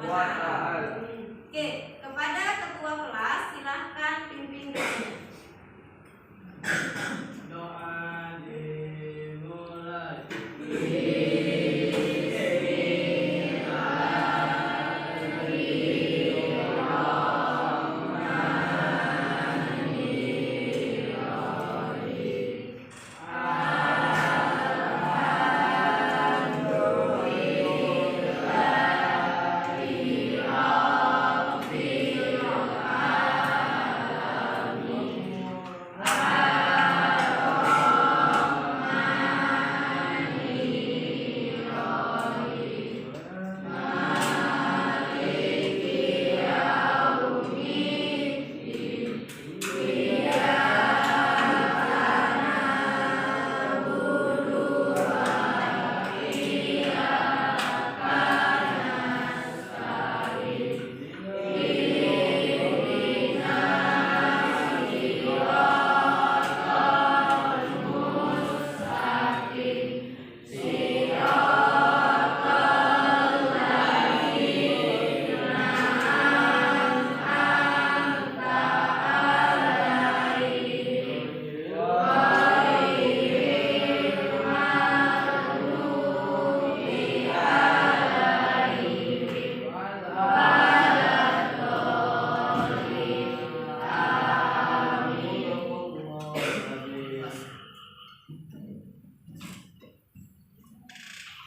wa ta'ala. Oke, kepada ketua kelas silahkan pimpin doanya. Doa dimulai.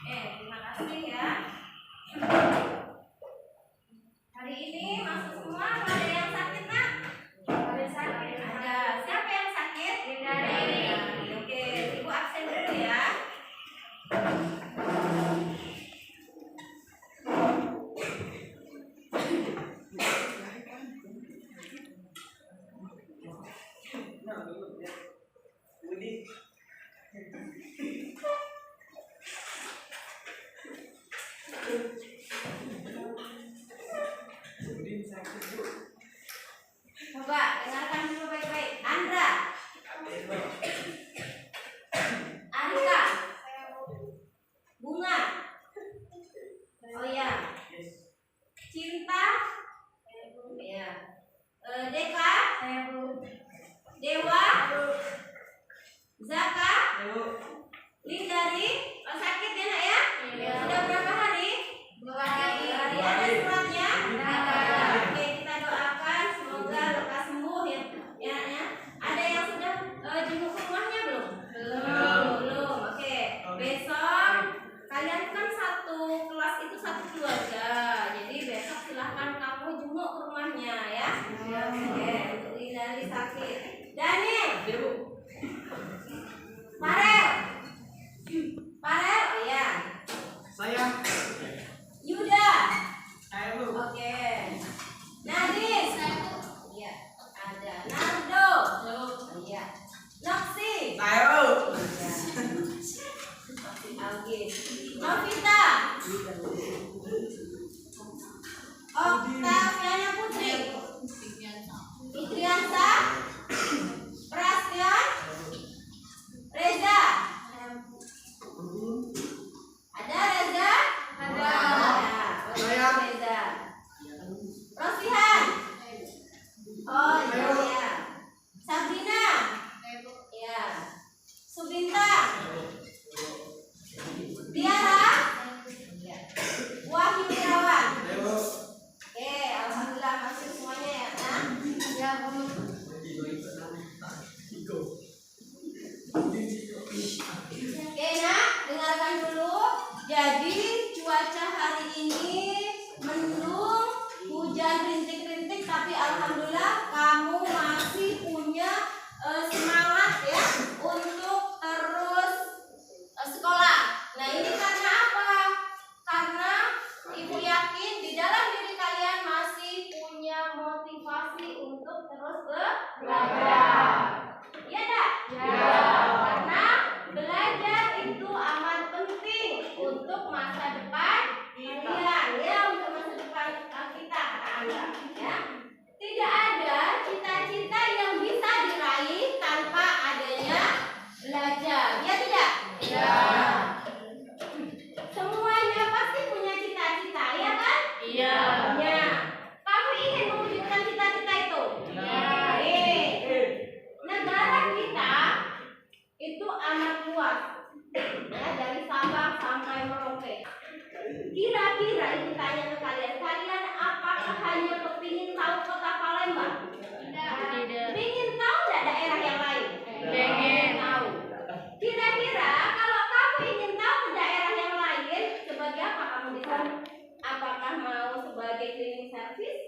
Terima kasih ya. Hari ini masuk semua, ada yang sakit nak? Ada yang sakit? Ada. Siapa yang sakit? Dari. Oke, ibu absen dulu ya. Coba dengarkan dulu baik-baik. Andra, Arika, Bunga, oh ya, Cinta, ya, Deka, Dewa, Zaka, Lindari, oh sakit ya nak ya? Sudah berapa hari? 2 hari. Ada suratnya? Oke, kita doakan semoga lekas sembuh ya, ya. Ada yang sudah jenguk ke rumahnya belum? Belum. Oke, besok kalian kan satu kelas itu satu keluarga. Jadi besok silahkan kamu jenguk ke rumahnya ya. Oke, untuk hindari sakit. Daniel, Farel, oh ya. Saya. Yuda. Saya Bu. Oke. Nadis. Iya. Ada. Nardo. Iya. Noksi. Saya Bu. Iya. Noksi Algis. Novita. Oktaviana Putri. Fitriansa. Prastion. Reza. Ada Reza? Ada. Saya. Reza. Rosihan. Oh iya. Sabrina. Ya. Subinta. Tiara. Wahyu Irawan. Oke, alhamdulillah masuk semuanya ya. Nah, ya Bu. Oke nak, dengarkan dulu. Jadi cuaca hari ini mendung, hujan rintik-rintik, tapi alhamdulillah kamu masih punya semangat ya untuk terus sekolah. Nah ini karena apa? Karena ibu yakin di dalam diri kalian masih punya motivasi untuk terus belajar. Iya tak? Ya. Karena belajar itu amat penting untuk masa depan kalian, ya, untuk masa depan kita, kata Anda, ya. Tidak ada cita-cita yang bisa diraih tanpa adanya belajar, ya tidak? Ya. hanya kepingin tahu kota Palembang? Tidak. Ingin tahu nggak daerah yang lain? Ingin tahu. Kira-kira kalau kamu ingin tahu daerah yang lain, sebagai apa kamu di sana? Apakah mau sebagai cleaning service,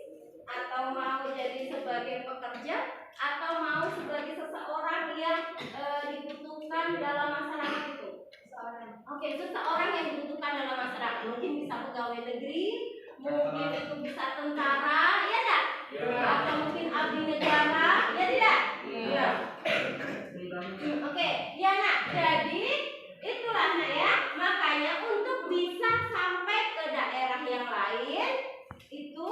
atau mau jadi sebagai pekerja, atau mau sebagai seseorang yang dibutuhkan dalam masyarakat itu? Oke, seseorang yang dibutuhkan dalam masyarakat. Mungkin bisa pegawai negeri, mungkin itu bisa tentara, ya enggak? Atau mungkin abdi negara, ya tidak? Iya. Oke, ya nak. Jadi itulah nak ya. Makanya untuk bisa sampai ke daerah yang lain itu,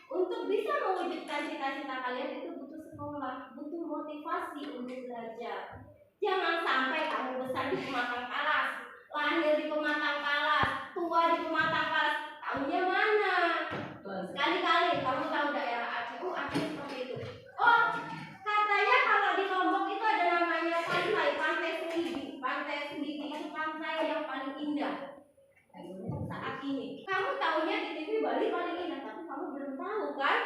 untuk bisa mewujudkan cita-cita kalian itu butuh sekolah, butuh motivasi untuk belajar. Jangan sampai kamu besar di Pematang Kalas, lahir di Pematang Kalas, tua di Pematang Kalas, tahunya mana? Sekali-kali kamu tahu daerah Aceh, Aceh seperti itu. Oh, katanya kalau di Lombok itu ada namanya Pantai Senggigi. Pantai Senggigi itu pantai yang paling indah saat ini. Kamu tahunya di TV Bali paling indah, tapi kamu belum tahu kan?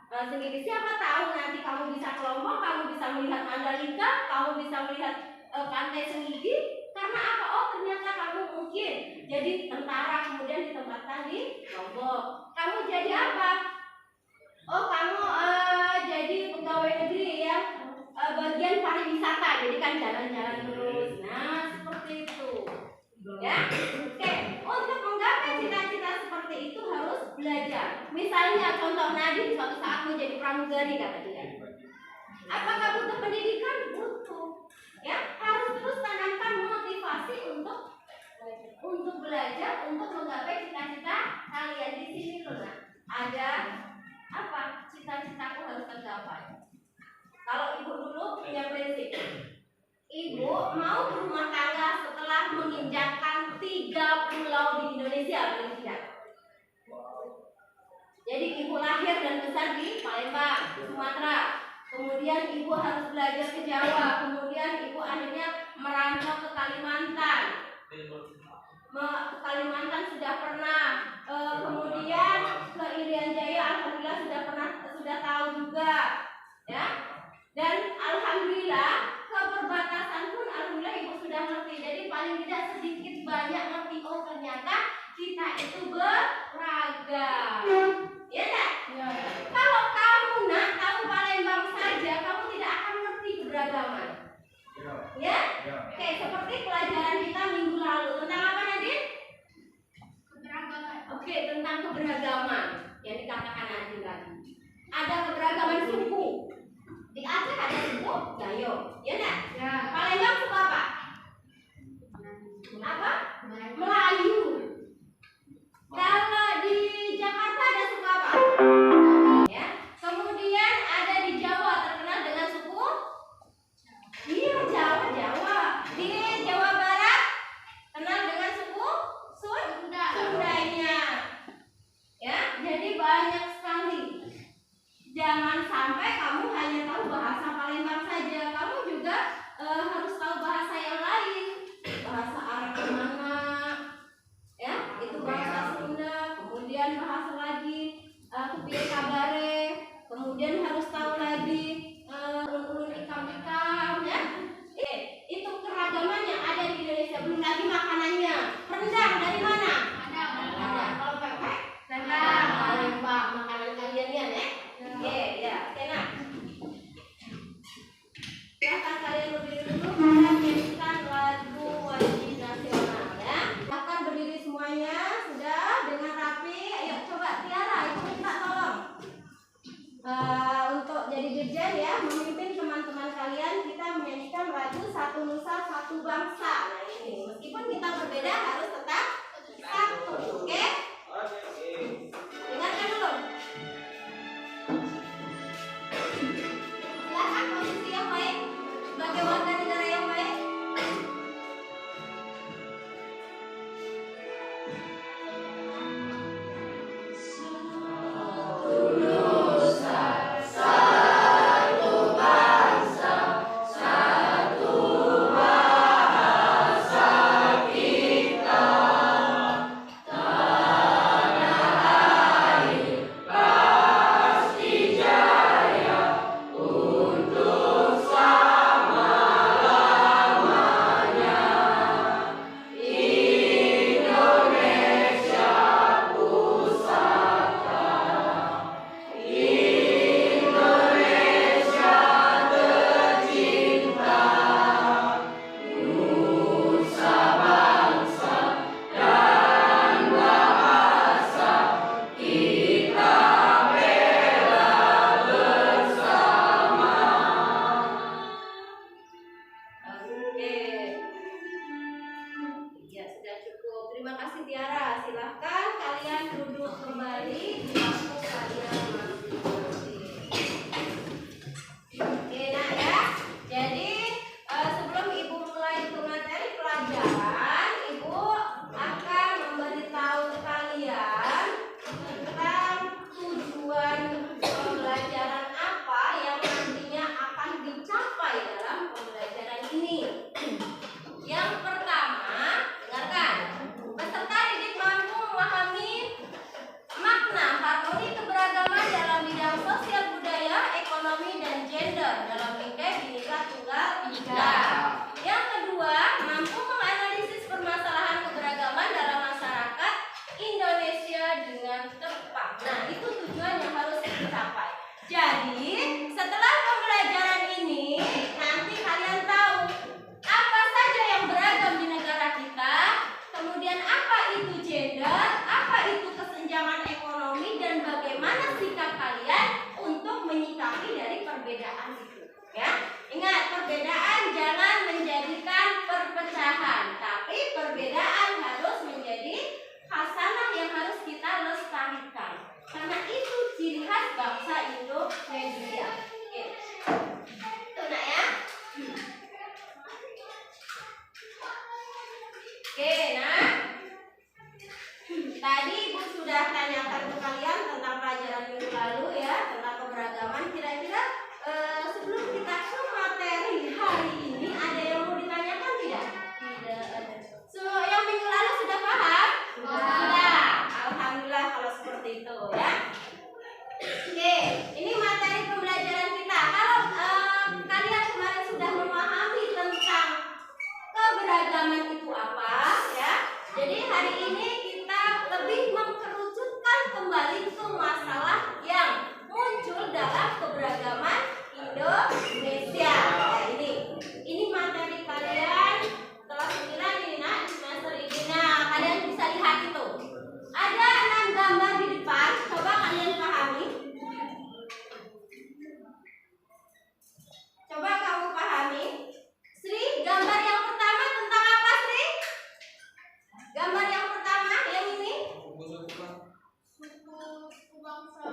Senggigi, siapa tahu nanti kamu bisa ke Lombok, kamu bisa melihat Mandalika, kamu bisa melihat Pantai Senggigi. Karena apa? Oh, ternyata kamu mungkin jadi tentara, kemudian ditempatkan di Lombok. Kamu jadi apa? Oh, kamu jadi pegawai negeri ya, bagian pariwisata, jadi kan jalan-jalan terus. Nah, seperti itu. Ya, oke. Untuk menggapai cita-cita seperti itu harus belajar. Misalnya contoh Nadine suatu saat mau jadi pramugari kata dia. Apakah butuh pendidikan? Butuh. Ya, harus terus tanamkan motivasi untuk belajar, untuk menggapai cita-cita kalian. Di sini loh, nah, ada apa? Cita-citaku harus tercapai. Kalau ibu dulu punya prinsip, ibu mau berumah tangga setelah menginjakkan 3 pulau di Indonesia paling tidak. Jadi ibu lahir dan besar di Palembang, Sumatera. Kemudian ibu harus belajar ke Jawa. Kemudian ibu akhirnya merantau ke Kalimantan. Kalimantan sudah pernah. Kemudian ke Irian Jaya, alhamdulillah sudah tahu juga. Ya. Dan alhamdulillah ke perbatasan pun alhamdulillah ibu sudah ngerti. Jadi paling tidak sedikit banyak ngerti. Oh, ternyata kita itu beragam. Ya tak? Ya. Kalau kamu nak tahu Palembang saja, kamu tidak akan ngerti keberagaman. Ya? Oke, seperti pelajaran kita minggu lalu tentang apa Nadine? Keberagaman. Oke, tentang keberagaman yang dikatakan Nadine tadi. Ada keberagaman suku. Di Aceh ada suku Gayo, ya enggak? Ya. Palembang suku apa? Apa? Melayu. Kalau di Jakarta ada suku apa? Ya. Kemudian ada di Jawa terkenal dengan suku? Iya, Jawa. Di Jawa Barat kenal dengan suku Sundanya. Ya, jadi banyak sekali. Jangan sampai kamu hanya tahu bahasa Palembang saja. Kamu juga harus tahu bahasa yang lain. Bahasa Arab mana? Ya, itu bahasa Sunda. Kemudian bahasa lagi kepiye kabare. Kemudian harus tahu lagi ulun ikam-ikam ya. Itu keragaman yang ada di Indonesia. Belum lagi makanannya. Rendang dari mana? Ada. Kalau pepek? Rendang. Palembang makanan kalian ya. Ya, enak. Silahkan kalian berdiri dulu. Kita nyanyikan lagu wajib nasional ya. Silahkan berdiri semuanya. Sudah dengan rapi. Ayo coba Tiara, itu minta tolong. Untuk jadi dirjen ya, memimpin teman-teman kalian, kita menyanyikan lagu Satu Nusa Satu Bangsa. Nah ini, meskipun kita berbeda harus tetap satu. Oke? Dengarkan dulu. Silakan posisi yang baik sebagai warga negara yang baik. Satu Terima kasih Tiara. Silahkan kalian duduk kembali di bangku kalian masing-masing. Oke, nah ya. Jadi sebelum Ibu mulai ke materi pelajaran, Ibu akan memberitahu kalian tentang tujuan pembelajaran apa yang nantinya akan dicapai dalam pembelajaran ini. Yang pertama, dengarkan. Peserta didik mampu memahami makna harmoni keberagaman dalam bidang sosial budaya, ekonomi, dan gender dalam Bhinneka Tunggal Ika. Yang kedua, mampu menganalisis permasalahan keberagaman dalam masyarakat Indonesia dengan tepat. Nah, itu tujuan yang harus dicapai. Jadi, setelah pembelajaran ini, nanti kalian tahu apa saja yang beragam di negara kita, kemudian apa itu gender, apa itu kesenjangan ekonomi, dan bagaimana sikap kalian untuk menyikapi dari perbedaan itu. Ya, ingat, perbedaan jangan menjadikan perpecahan, tapi perbedaan harus menjadi khasanah yang harus kita lestarikan. Karena itu ciri khas bangsa Indonesia. Oke, itu nak ya. Oke, nah, tadi Ibu sudah tanyakan ke kalian tentang pelajaran minggu lalu ya, tentang keberagaman. Kira-kira sebelum kita ke materi hari ini, ada yang mau ditanyakan tidak? Tidak ada. Semua yang minggu lalu sudah paham? Sudah. Alhamdulillah kalau seperti itu ya. Oke, ini materi pembelajaran kita. Kalau kalian kemarin sudah memahami tentang keberagaman itu apa ya, jadi hari ini kita lebih mengkerucutkan kembali ke masalah yang muncul dalam keberagaman Indonesia. Ya, ini materi kalian kelas 9 ini nak, semester ini. Nah, kalian bisa lihat itu ada 6 gambar di depan. Coba kalian pahami. Coba kamu pahami. Sri, gambar yang pertama tentang apa, Sri? Gambar yang pertama yang ini?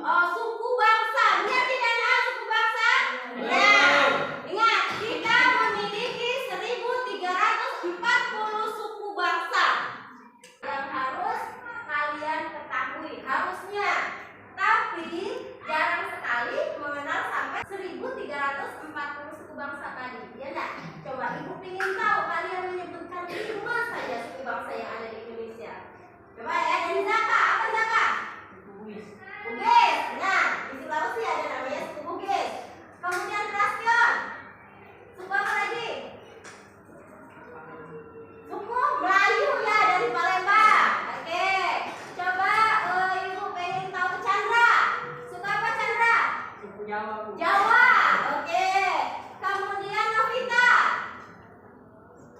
Oh, suku bangsa. Benar tidak, Nak? Suku bangsa? Nah, ingat, kita memiliki 1340 suku bangsa yang harus kalian ketahui. Harusnya. Tapi jarang sekali mengenal sampai 1340 suku bangsa tadi. Ya enggak? Coba Ibu ingin tahu kalian menyebutkan 5 saja suku bangsa yang ada di Indonesia. Coba ya, dari Zaka. Apa Zaka? Bugis. Nah, di Sulawesi ada namanya suku Bugis. Kemudian Rastion. Suku apa lagi? Suku Melayu ya, dari Palembang. Oke. Coba Ibu pengen tahu Chandra. Suku apa Chandra? Suku Jawa. Jawa. Oke. Kemudian Novita.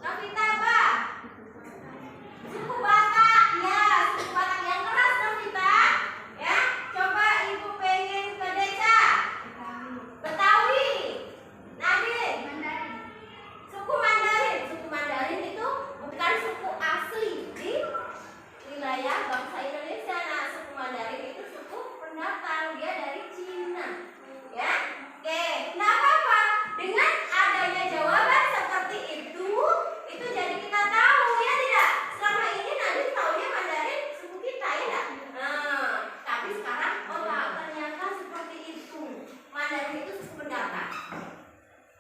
Novita apa? Suku Batak. Ya, suku Batak yang keras Novita. Ya, coba Ibu pengen ke desa. Betawi. Nadine. Suku Mandarin. Suku Mandarin itu bukan suku asli di wilayah bangsa Indonesia. Nah, suku Mandarin itu suku pendatang, dia dari Cina. Ya, oke. Nah, apa? Dengan adanya jawaban seperti itu jadi kita tahu ya tidak? Selama ini Nadine taunya Mandarin suku kita ya tidak? Nah, tapi sekarang ternyata seperti itu. Mandarin itu suku pendatang.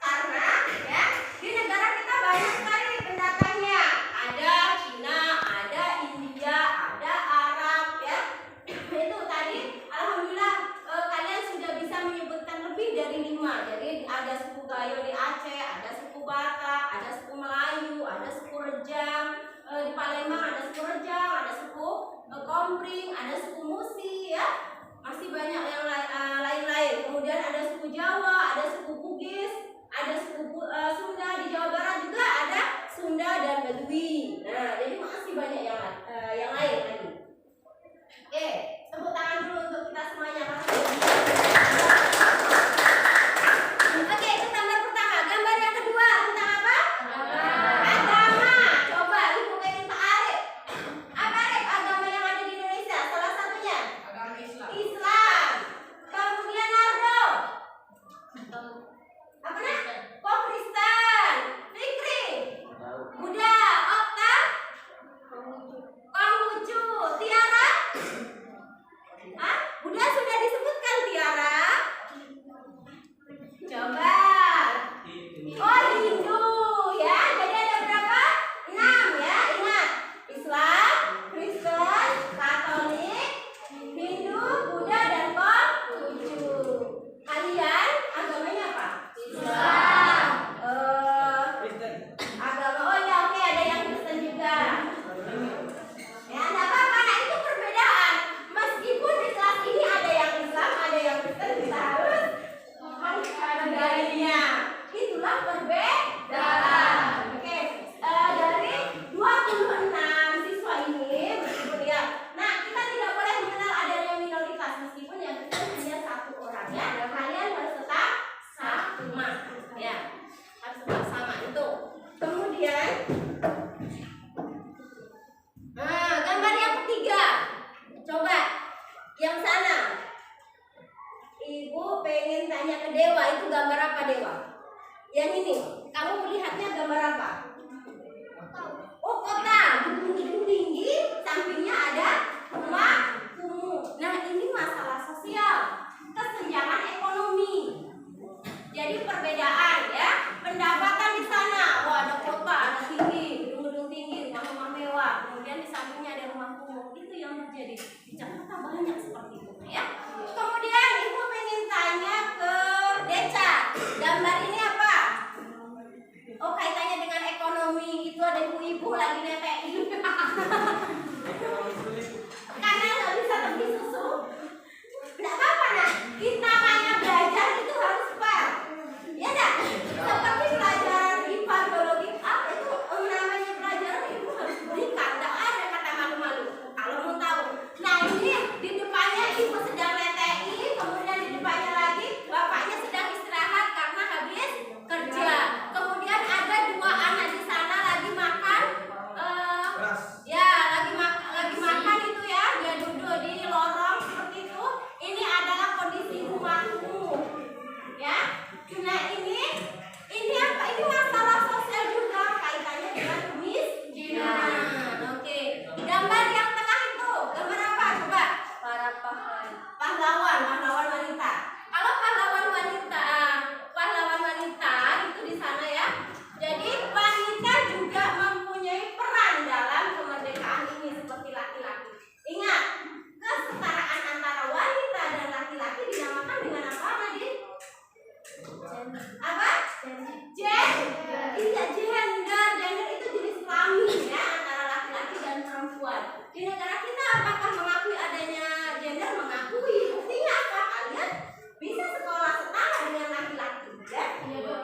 Karena ya di negara kita banyak sekali pendatangnya. Ada Cina, ada India, ada Arab ya. Itu tadi alhamdulillah kalian sudah bisa menyebutkan lebih dari 5. Jadi ada suku Gayo di Aceh, ada suku Batak, ada suku Melayu, ada suku Rejang, di Palembang ada suku Rejang, ada suku Kompring, ada suku Musi ya. Masih banyak yang lain-lain. Kemudian ada suku Jawa, ada suku Bugis, ada suku Sunda. Di Jawa Barat juga ada Sunda dan Bedui. Nah, jadi masih banyak yang lain lagi. Oke, tepuk tangan dulu untuk kita semuanya. Oke, itu gambar pertama. Gambar yang kedua tentang apa? Agama. Coba Ibu pengen Pak Arif. Apa rumah mewah, kemudian di sampingnya ada rumah kumuh. Itu yang terjadi di Jakarta, banyak seperti itu ya. Kemudian ibu pengen tanya ke Deca, gambar ini apa? Oh, kaitannya dengan ekonomi. Itu ada ibu-ibu lagi netein karena nggak bisa pergi susu. Nggak apa-apa, nah kita banyak belajar itu harus fair, ya enggak? Seperti pelajaran IPA, biologi, apa itu namanya pelajaran itu harus berikan. Nggak ada kata malu-malu kalau mau tahu. Nah ini di depannya ibu sedang netein, kemudian di depannya lagi bapaknya sedang istirahat karena habis kerja. Kemudian ada dua anak di sana lagi makan, ya lagi makan itu ya, dia duduk di lorong seperti itu. Ini adalah kondisi rumahku, ya. Nah ini apa? Ini masalah sosial juga kaitannya dengan kemiskinan. Oke. Gambar yang tengah itu gambar apa? Coba. Para pahlawan wanita. Kalau pahlawan wanita itu di sana ya. Jadi wanita juga mempunyai peran dalam kemerdekaan ini seperti laki-laki. Ingat, kesetaraan antara wanita dan laki-laki dinamakan dengan apa, Nadine? Apa? Gender. Iya, gender. Gender itu jenis kelamin ya, antara laki-laki dan perempuan. Di negara kita apakah mengakui adanya gender? Mengakui. Buktinya apa? Kalian bisa sekolah setara dengan laki-laki, ya?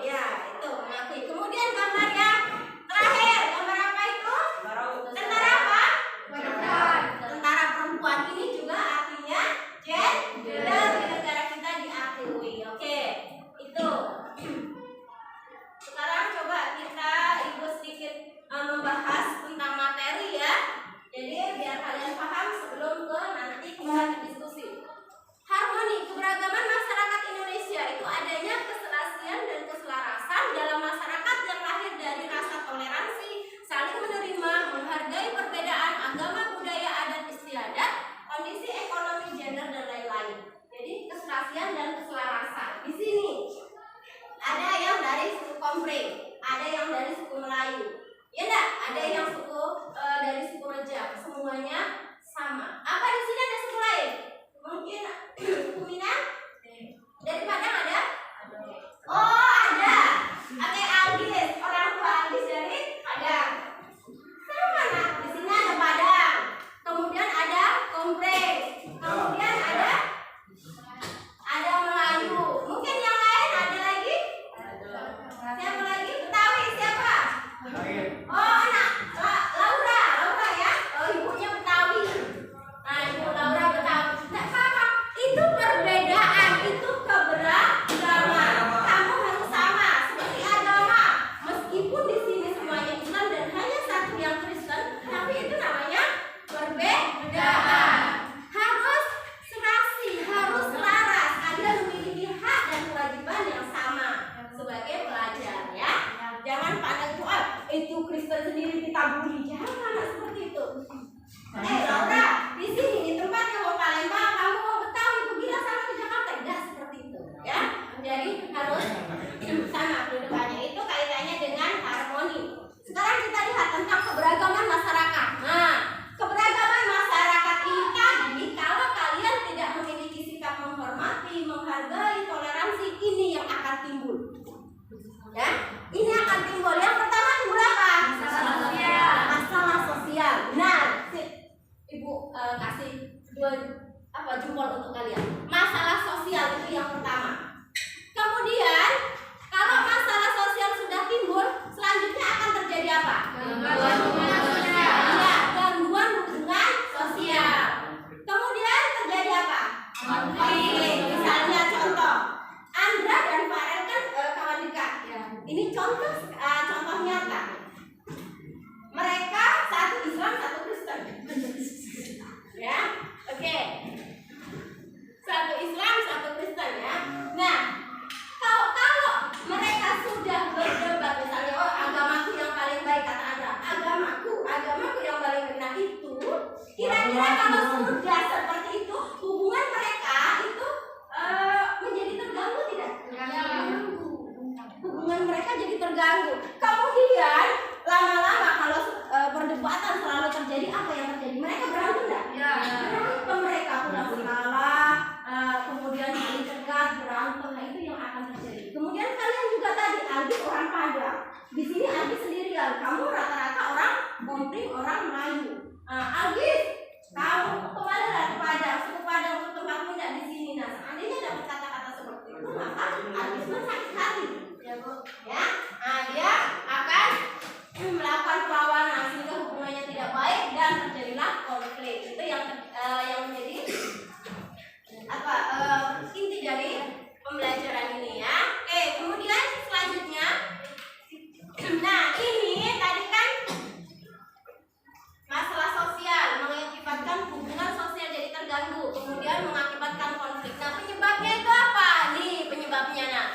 Ya, itu mengakui. Kemudian gambar yang terakhir, gambar apa itu? Tentara apa? Tentara perempuan. Ini juga artinya gender di negara kita diakui. Oke, itu. Sekarang coba ibu sedikit membahas tentang materi ya. Jadi biar kalian paham sebelum ke nanti kita diskusi. Harmoni keberagaman masyarakat Indonesia itu adanya keserasian dan keselarasan dalam masyarakat yang lahir dari rasa toleransi, saling menerima, menghargai perbedaan agama, budaya, adat istiadat, kondisi ekonomi, gender dan lain-lain. Jadi keserasian dan keselarasan. Di sini ada yang dari suku Kompreng, ada yang dari suku Melayu, ya enggak? Ada yang dari suku Rejang, semuanya sama. Apa di sini ada suku lain? Mungkin suku Minang? Dari Padang ada? Oh ada. Oke, Algis, orang tua Algis dari Padang. Sama nak. Di sini ada Padang. Kemudian ada Kompreng. Kemudian ada Melayu. Mungkin yang lain ada lagi? Siapa lagi? Betawi siapa? Oh anak Laura ya. Oh ibunya Betawi. Nah ibu Laura Betawi. Tidak sama. Itu perbedaan, itu keberagaman. Kamu harus sama seperti agama. Meskipun di sini semuanya Islam dan hanya satu yang Kristen, tapi itu namanya perbedaan. Harus serasi, harus selaras. Kalian memiliki hak dan kewajiban yang sama sebagai pelajar ya. Jangan pandang itu Kristen sendiri kita bully. Jangan seperti itu. Laura, di sini di tempat yang mau Palembang, kamu mau Betawi, pergilah sana ke Jakarta. Tidak seperti itu ya. Jadi harus sama kedudukannya. Itu kaitannya dengan harmoni. Sekarang kita lihat tentang keberagaman masyarakat. Nah, keberagaman masyarakat ini tadi, kalau kalian tidak memiliki sikap menghormati, menghargai, toleransi, ini yang akan timbul. Ya, ini akan timbul. Yang pertama timbul apa? Masalah sosial. Benar. Ibu kasih jempol untuk kalian. Masalah sosial itu yang pertama. Kemudian kalau masalah sosial sudah timbul, selanjutnya akan terjadi apa? Gangguan hubungan sosial. Kemudian terjadi apa? Konflik. Misalnya contoh, Andra dan Farel kan kawan dekat. Ini contoh nyata. Mereka satu Islam, satu Kristen. Ya, oke. Satu Islam, satu Kristen ya. Nah, kalau mereka sudah berdebat misalnya, oh agamaku yang paling baik kata Andra, agamaku yang paling baik. Nah itu kira-kira kalau sudah seperti itu, hubungan mereka itu menjadi terganggu tidak? Hubungan mereka jadi terganggu. Kemudian lama-lama kalau perdebatan Algis, kamu kembalilah kepada suku Padang untuk tempatmu tidak di sini. Nah, seandainya dapat kata-kata seperti itu, maka Algis pun sakit hati, ya Bu. Ya, dia akan melakukan perlawanan sehingga hubungannya tidak baik dan terjadilah konflik. Itu yang menjadi inti dari pembelajaran ini ya. Oke, kemudian selanjutnya, nah ini tadi kan masalah sosial mengakibatkan hubungan sosial jadi terganggu, kemudian mengakibatkan konflik. Nah, penyebabnya itu apa? Nih penyebabnya. Nah,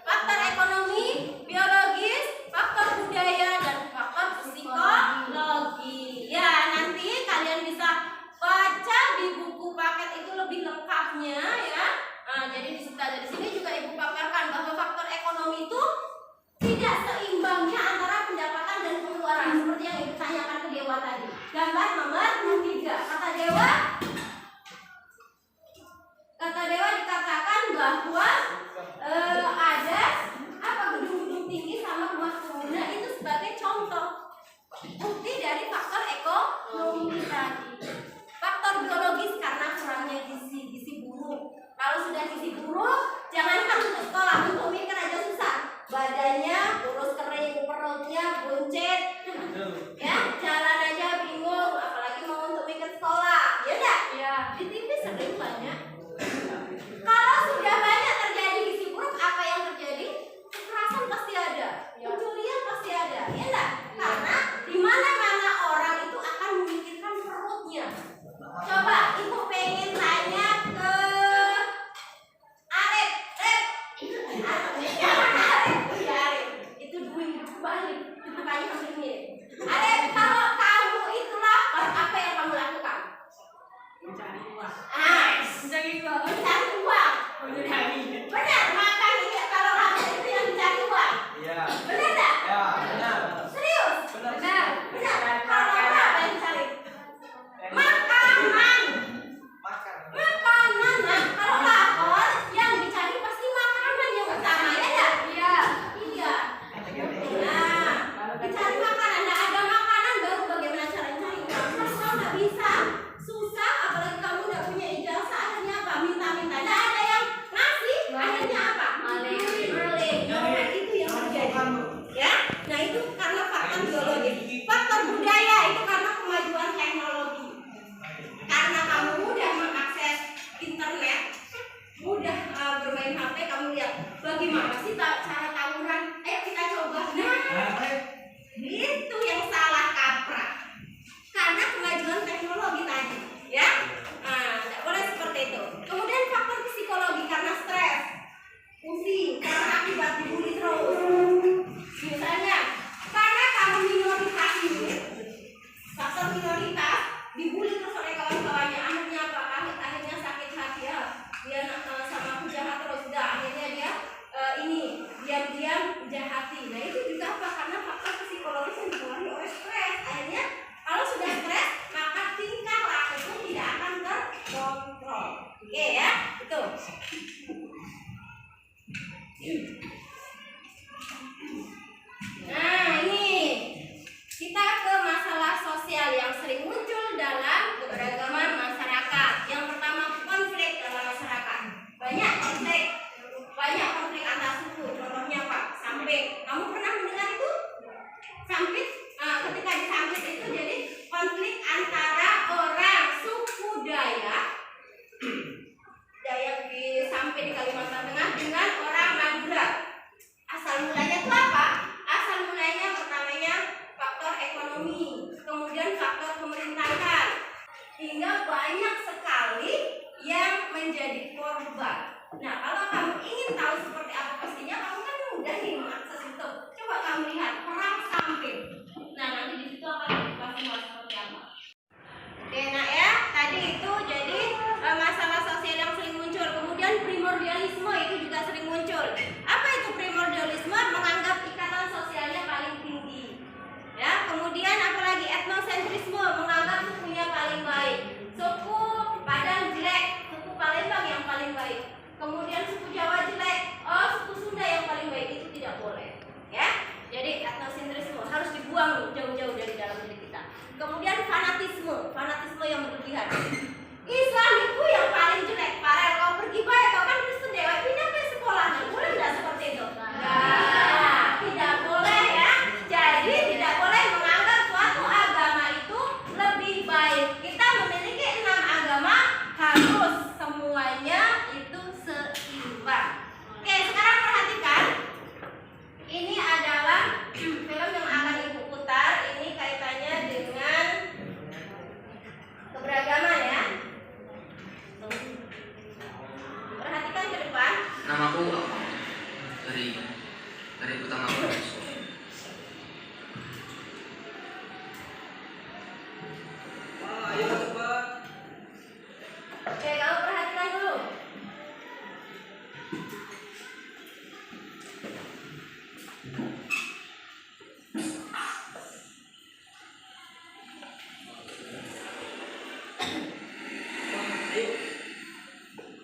faktor ekonomi, biologis, faktor budaya, dan faktor psikologi. Ya, nanti kalian bisa baca di buku paket itu lebih lengkapnya ya. Jadi dari sini juga Ibu paparkan bahwa faktor ekonomi itu tidak seimbangnya antara pendapatan dan pengeluaran seperti yang Ibu tanyakan ke Dewa tadi. Gambar nomor 3. Kata Dewa dikatakan bahwa ada gedung-gedung tinggi sama rumah kumuh itu sebagai contoh bukti dari faktor ekonomi tadi. Faktor biologis karena kurangnya gizi buruk. Kalau sudah gizi buruk, jangankan untuk sekolah, untuk mikir aja susah. Badannya kurus kering, perutnya buncit, ya jalan aja bingung, apalagi mau untuk mikir sekolah, ya enggak? Ya. Di TV sering banyak. Kalau sudah banyak terjadi gizi buruk, apa yang terjadi? Kekerasan pasti ada, pencurian pasti ada, ya enggak? Karena di mana-mana orang itu akan memikirkan perutnya. Coba Ibu pengen tanya ke Arif, itu duit balik, itu banyak hampir mirip. Arif, kalau kamu itu lapar, apa yang kamu lakukan? Mencari uang. Mencari uang. Benar, makan ini kalau lapar itu yang mencari uang. Iya. Benar tak? Ya, benar. Serius? Benar. Benar. Kalau lapar apa yang dicari? Makanan. Nah, kalau lapar yang dicari pasti makanan yang utama, ya enggak? Iya. Nah, dicari makanan, enggak ada makanan baru bagaimana cara cari uang? Kalau kamu enggak bisa, susah, apalagi kamu enggak punya ijazah, akhirnya apa? Minta-minta. Enggak ada yang ngasih, akhirnya apa? Maling. Nah, itu yang terjadi. Ya. Nah, itu karena faktor biologi. Faktor budaya itu karena kemajuan teknologi. Karena kamu mudah mengakses internet, mudah bermain HP, kamu lihat bagaimana sih cara tawuran? Ayo kita coba. Nah, itu yang salah kaprah. Karena kemajuan teknologi fanatisme yang berlebihan. Islam itu yang paling jelek. Farel, kau pergi baik, kau kan Kristen dewek, pindah ke sekolahnya. Boleh tidak seperti itu? Nah, tidak boleh ya. Jadi tidak boleh menganggap suatu agama itu lebih baik. Kita memiliki 6 agama, harus semuanya itu seimbang. Oke, sekarang perhatikan. Ini adalah film yang akan Ibu putar. Ini kaitannya dengan keberagaman ya. Perhatikan ke depan. Namaku dari utama Ayo cepat. Oke, kamu perhatikan dulu.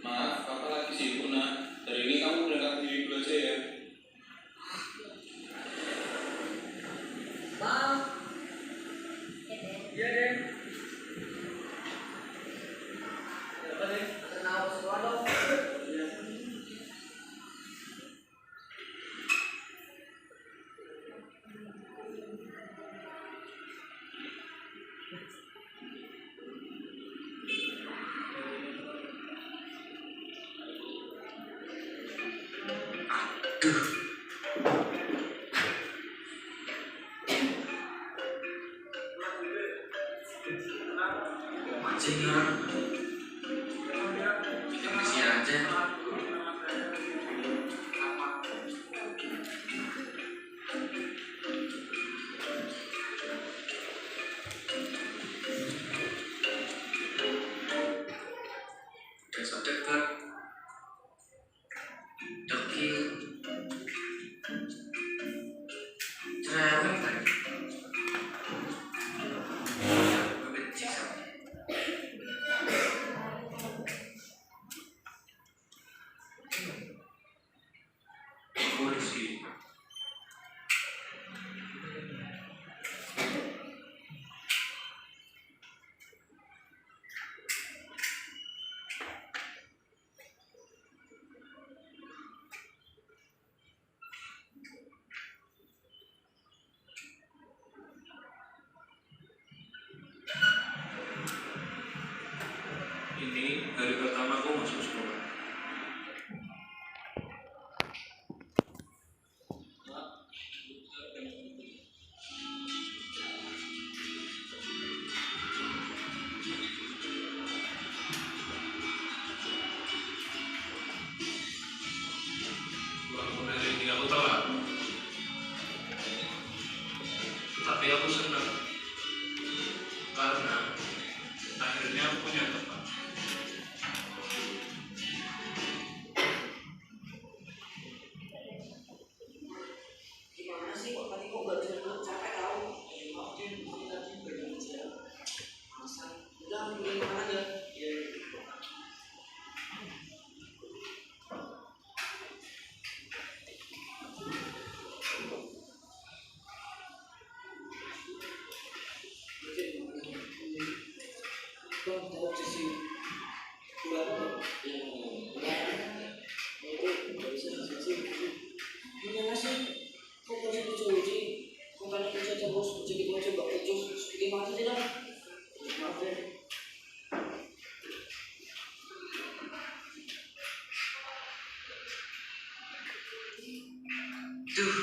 Maaf, Papa lagi sibuk, Nak. Hari ini kamu berangkat sendiri dulu aja ya. Bang. Iya deh. Apa deh? Kenal sekolah dong. Iya. mancing ya. Bikin kesian aja. Besok dekat dekil cerewet lagi. Gue benci sama dia. Kursi. Ini hari pertama aku masuk sekolah. Walaupun hari ini aku telat, tapi aku senang karena akhirnya aku punya teman. Gimana sih kok tadi kok nggak bisa capek tahu? Maaf deh, mungkin tadi badan aja. Masa? Udah, minggu depan aja. Iya. Bang, tahu sisi bulan yang nggak bisa sisi. Gimana sih? Kok harus dicuci? Bukannya kerja terus, jadi mau coba pucus, gimana sih dah? Maaf deh. Duh,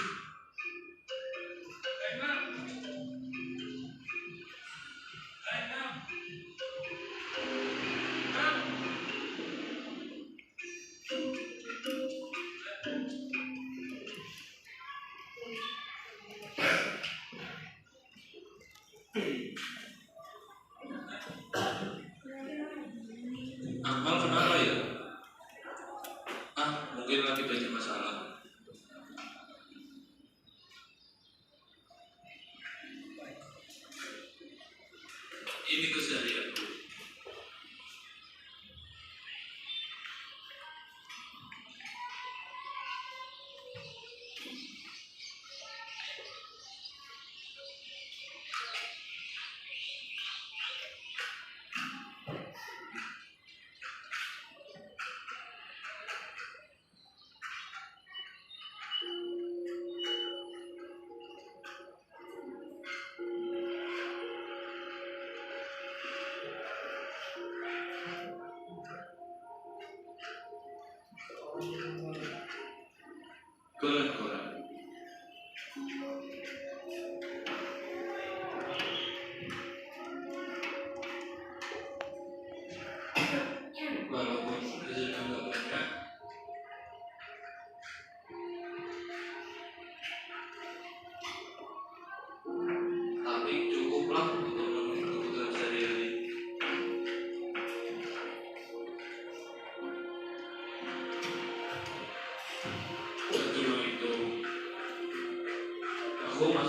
Akmal kenapa ya? Mungkin lagi banyak masalah. Ini keseharianku.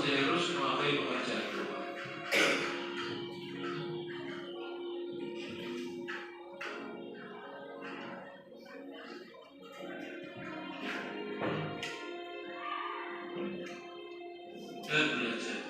masih harus memakai pekerjaan rumah. Dan belajar.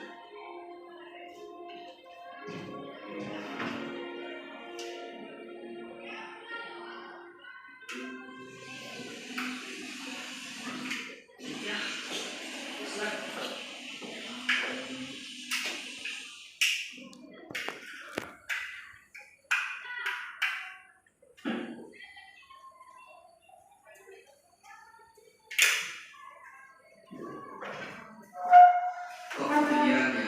Kok kepikiran ya?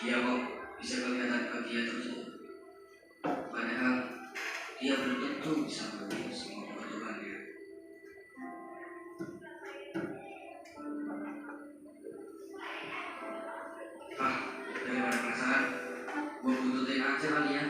Dia kok bisa kelihatan bahagia terus. Padahal dia belum tentu bisa memenuhi semua kebutuhannya. Daripada perasaan, gua buntutin aja kali ya.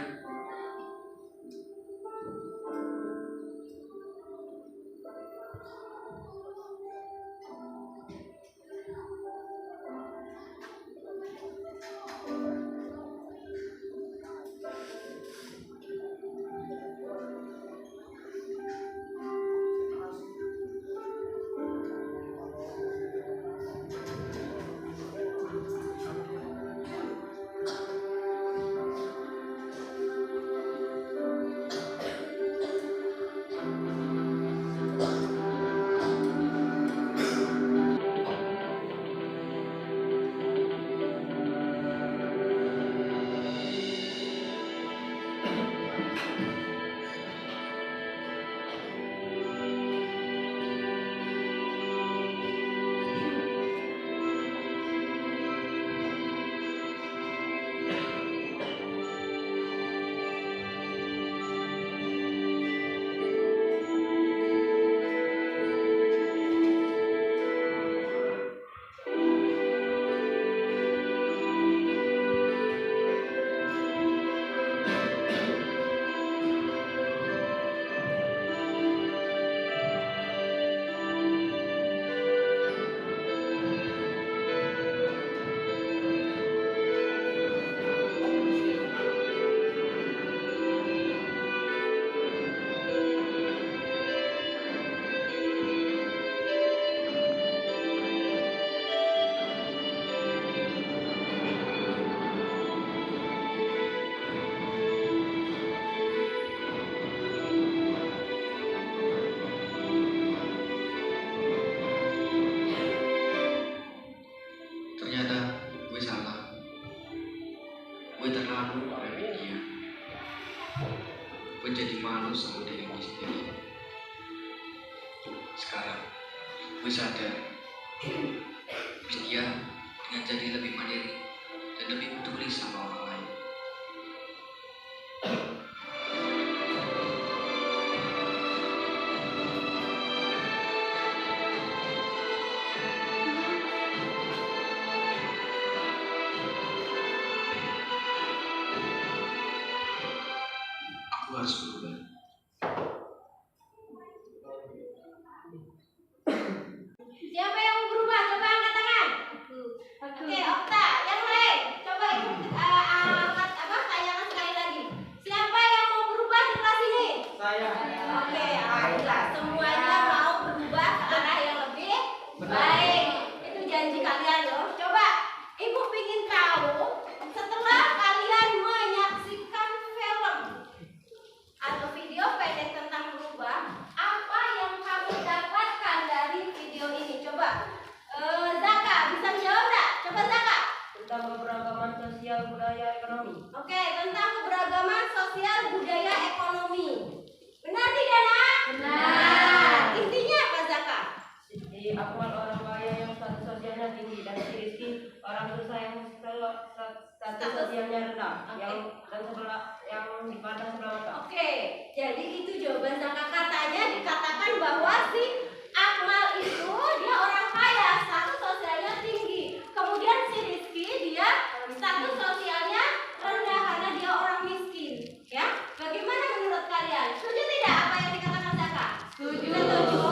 Ternyata gue salah. Gue terlalu meremeh dia. Gue jadi malu sama diri gue sendiri. Sekarang gue sadar dia dengan jadi lebih mandiri dan lebih peduli sama orang lain. Aku harus berubah. Siapa yang mau berubah? Coba angkat tangan. Oke, Okta, yang lain. Coba ibu angkat tayangan sekali lagi. Siapa yang mau berubah di kelas ini? Saya. Oke, alhamdulillah semuanya mau berubah ke arah yang lebih baik. Itu janji kalian loh. Coba ibu ingin tahu setelah kalian menyaksikan film atau video pendek tentang berubah, apa yang kamu dapatkan dari video ini? Coba Zaka bisa menjawab nggak? Coba Zaka. Tentang keberagaman sosial budaya ekonomi. Oke, tentang keberagaman sosial budaya ekonomi. Benar tidak, Nak? Benar. Intinya apa, Zaka? Di akmal orang kaya yang status sosialnya tinggi dan si Rizky orang susah yang status sosialnya rendah. Oke. Dan sebelah yang dipandang sebelah mata. Oke, jadi itu jawaban Zaka. Katanya dikatakan bahwa si Akmal itu dia orang kaya, status sosialnya tinggi. Kemudian si Rizky dia status sosialnya rendah karena dia orang miskin. Ya, bagaimana menurut kalian? Setuju tidak apa yang dikatakan Zaka? Setuju.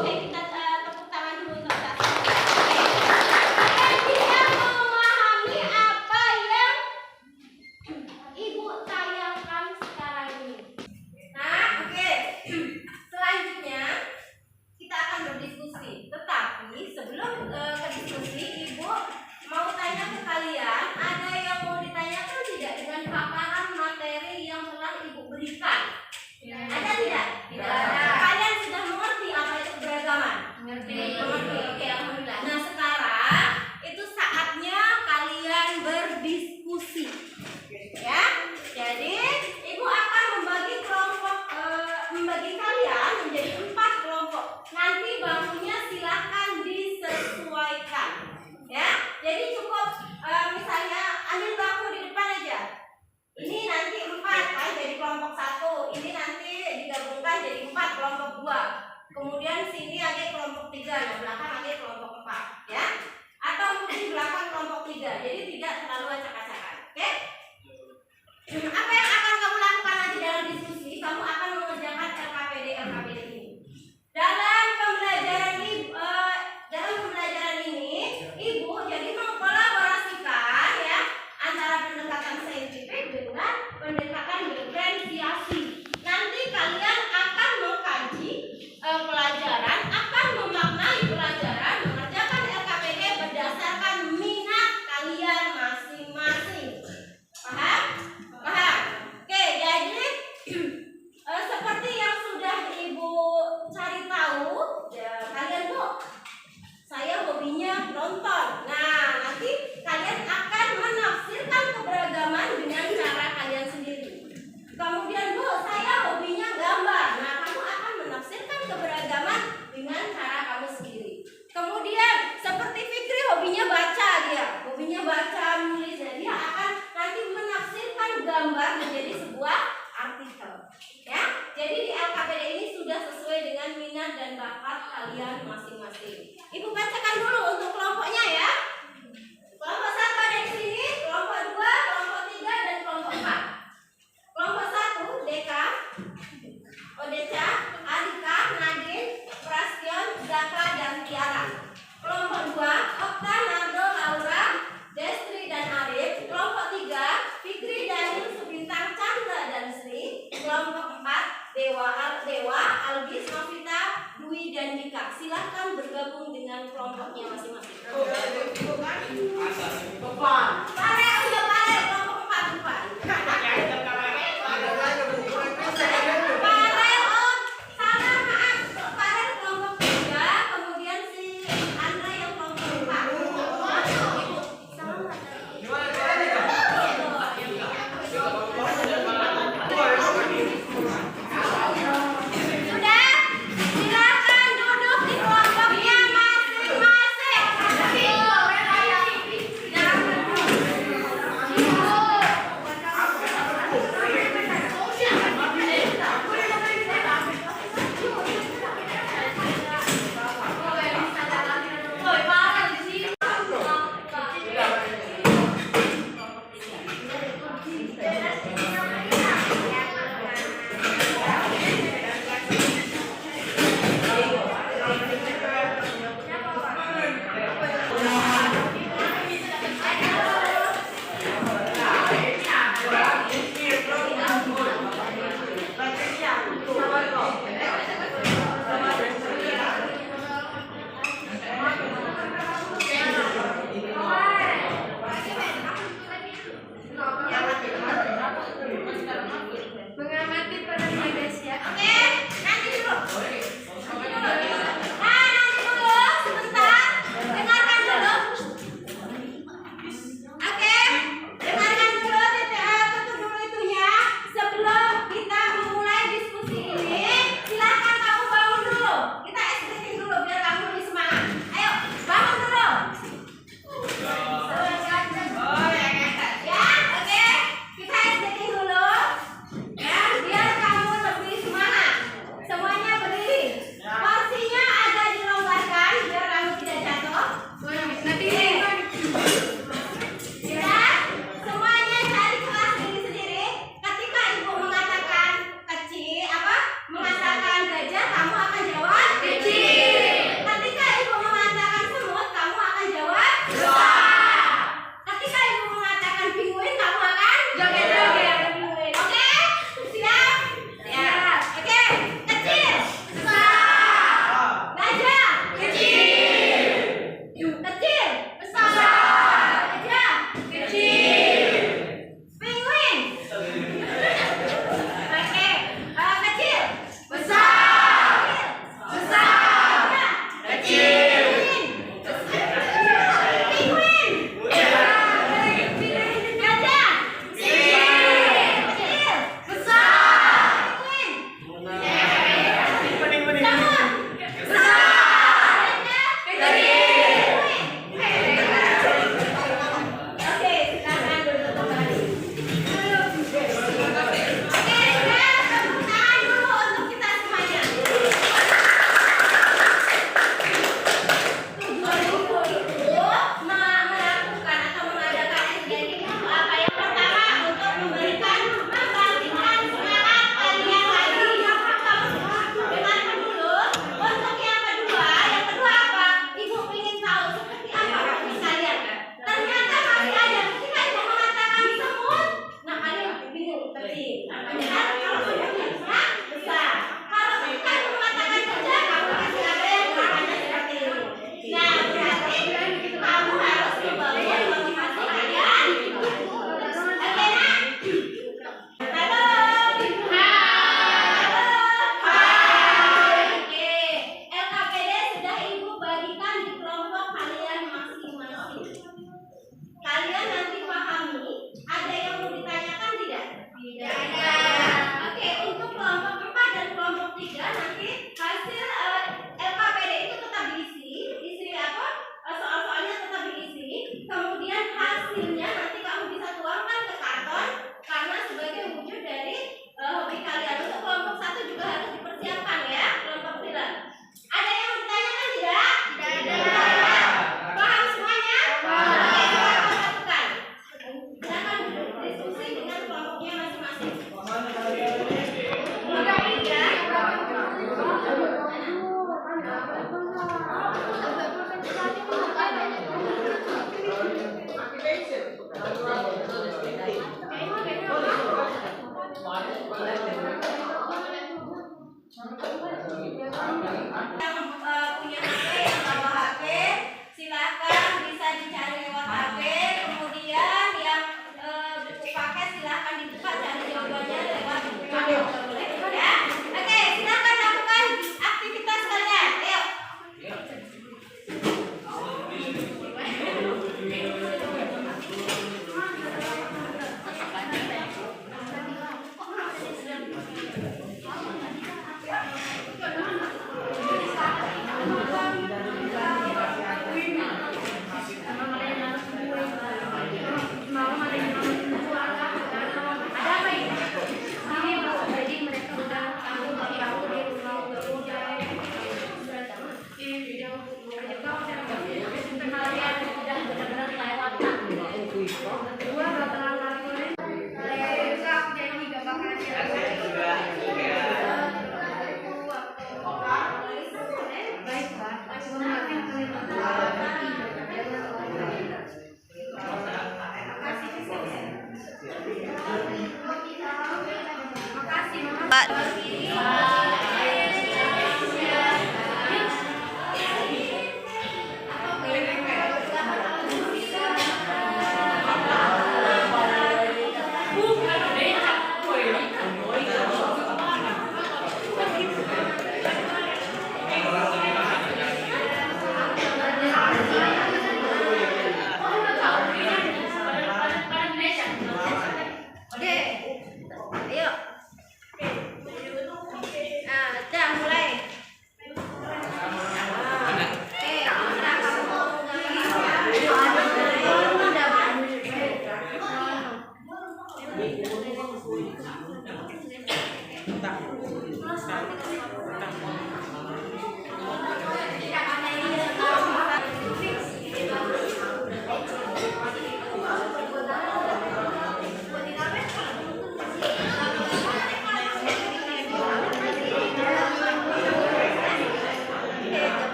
Oke, kita tepuk tangan. berikan. Ada tidak? Tidak ada. Kalian sudah mengerti apa itu keberagaman? Mengerti. Oke, alhamdulillah. Nah, sekarang itu saatnya kalian berdiskusi. Ya. Jadi, Ibu akan membagi kalian menjadi 4 kelompok. Nanti bangkunya silakan disesuaikan. Ya. Jadi cukup misalnya ambil bangku di depan aja. Ini nanti 4 kan jadi kelompok 1. Ini nanti digabungkan jadi 4 kelompok 2. Kemudian sini ada kelompok 3, yang belakang ada kelompok 4, ya. Atau mungkin belakang kelompok 3. Jadi tidak terlalu acak-acakan. Oke? Apa yang akan kamu lakukan nanti dalam diskusi? Kamu akan mengerjakan LKPD ini. Dalam pembelajaran ini, Ibu jadi mengkolaborasikan ya antara pendekatan saintifik dengan pendekatan diferensiasi. Nanti kalian akan mengkaji pelajaran, akan memaknai pelajaran, mengerjakan LKPD berdasarkan minat kalian masing-masing. Paham? Paham?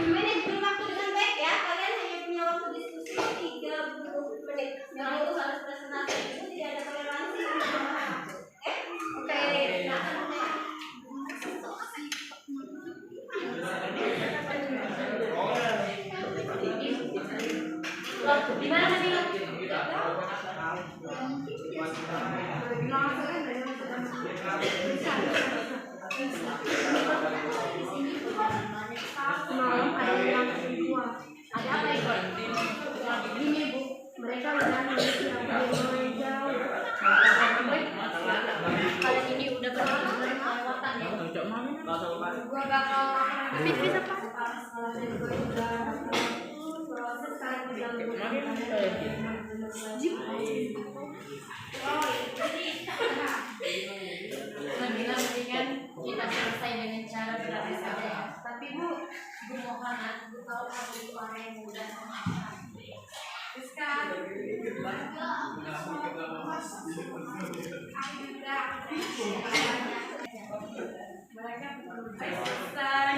Manajemen waktu dengan baik ya. Kalian hanya punya waktu diskusi 30 menit. Yang itu harus presentasi itu tidak ada toleransi. Oke. Gimana nih? Malam ada yang kedua. Ada apa itu? Gini Bu, mereka udah ngisi meja. Kalian ini udah kelewatan ya. Gua bakal bisa apa? Proses kalian kan kita selesai dengan cara berlari saja. Tapi Bu mohon aku tahu kamu itu orang yang mudah sama sekarang. Mereka selesai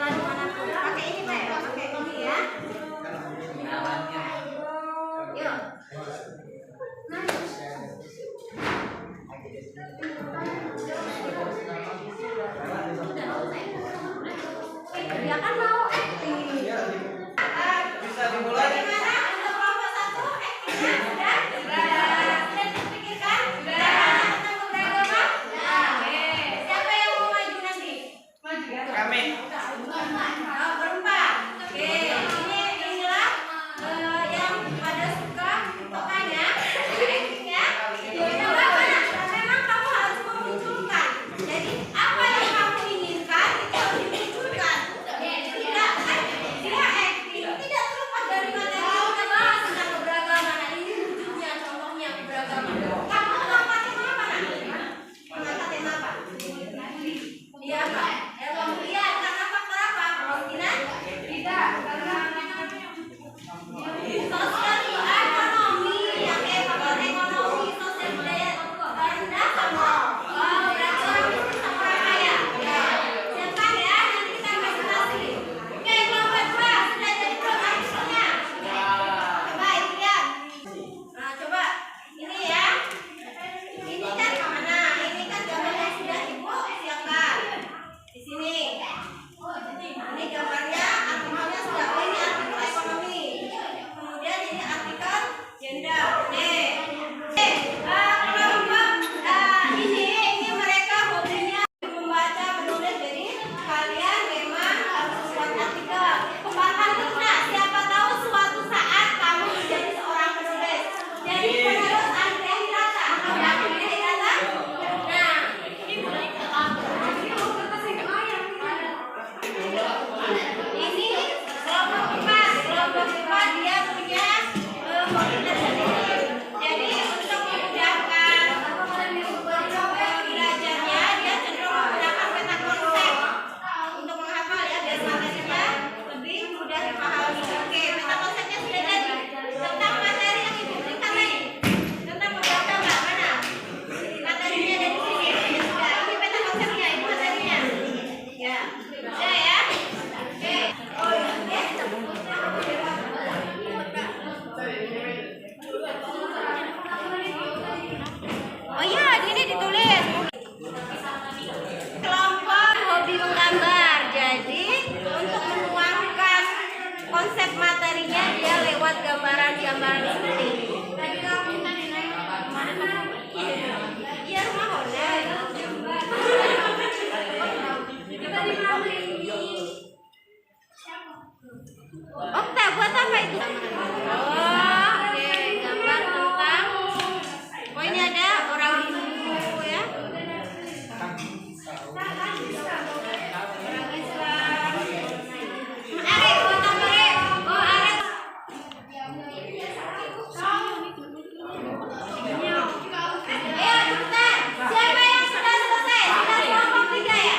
Tempelan dimanapun. Pakai ini, Pak. Pakai ini ya. membuat gambaran-gambaran seperti ini. Tadi kamu tadi naik kemarin iya rumah Honda. Kita di mana ini? Okta, buat apa itu? Oh, oke, gambar tentang. Oh ini ada orang ibu ya. Orang Islam. Arek, foto Arek. Oh Arek. Ayo cepetan. Siapa yang sudah selesai? Sudah kelompok 3 ya?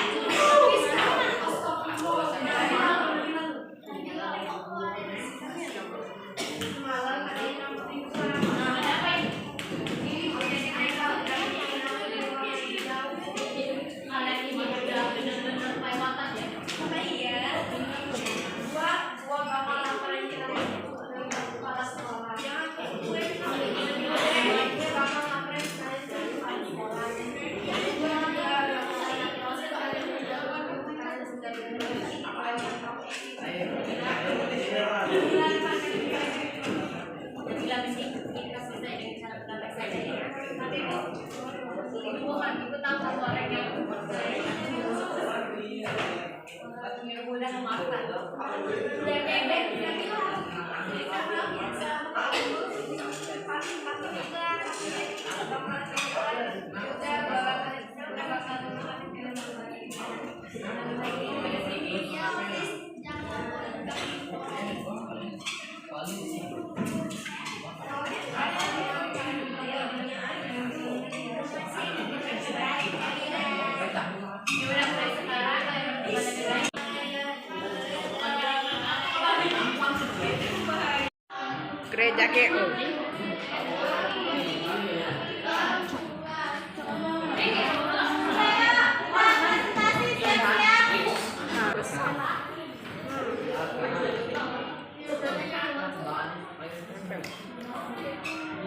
Gereja GO.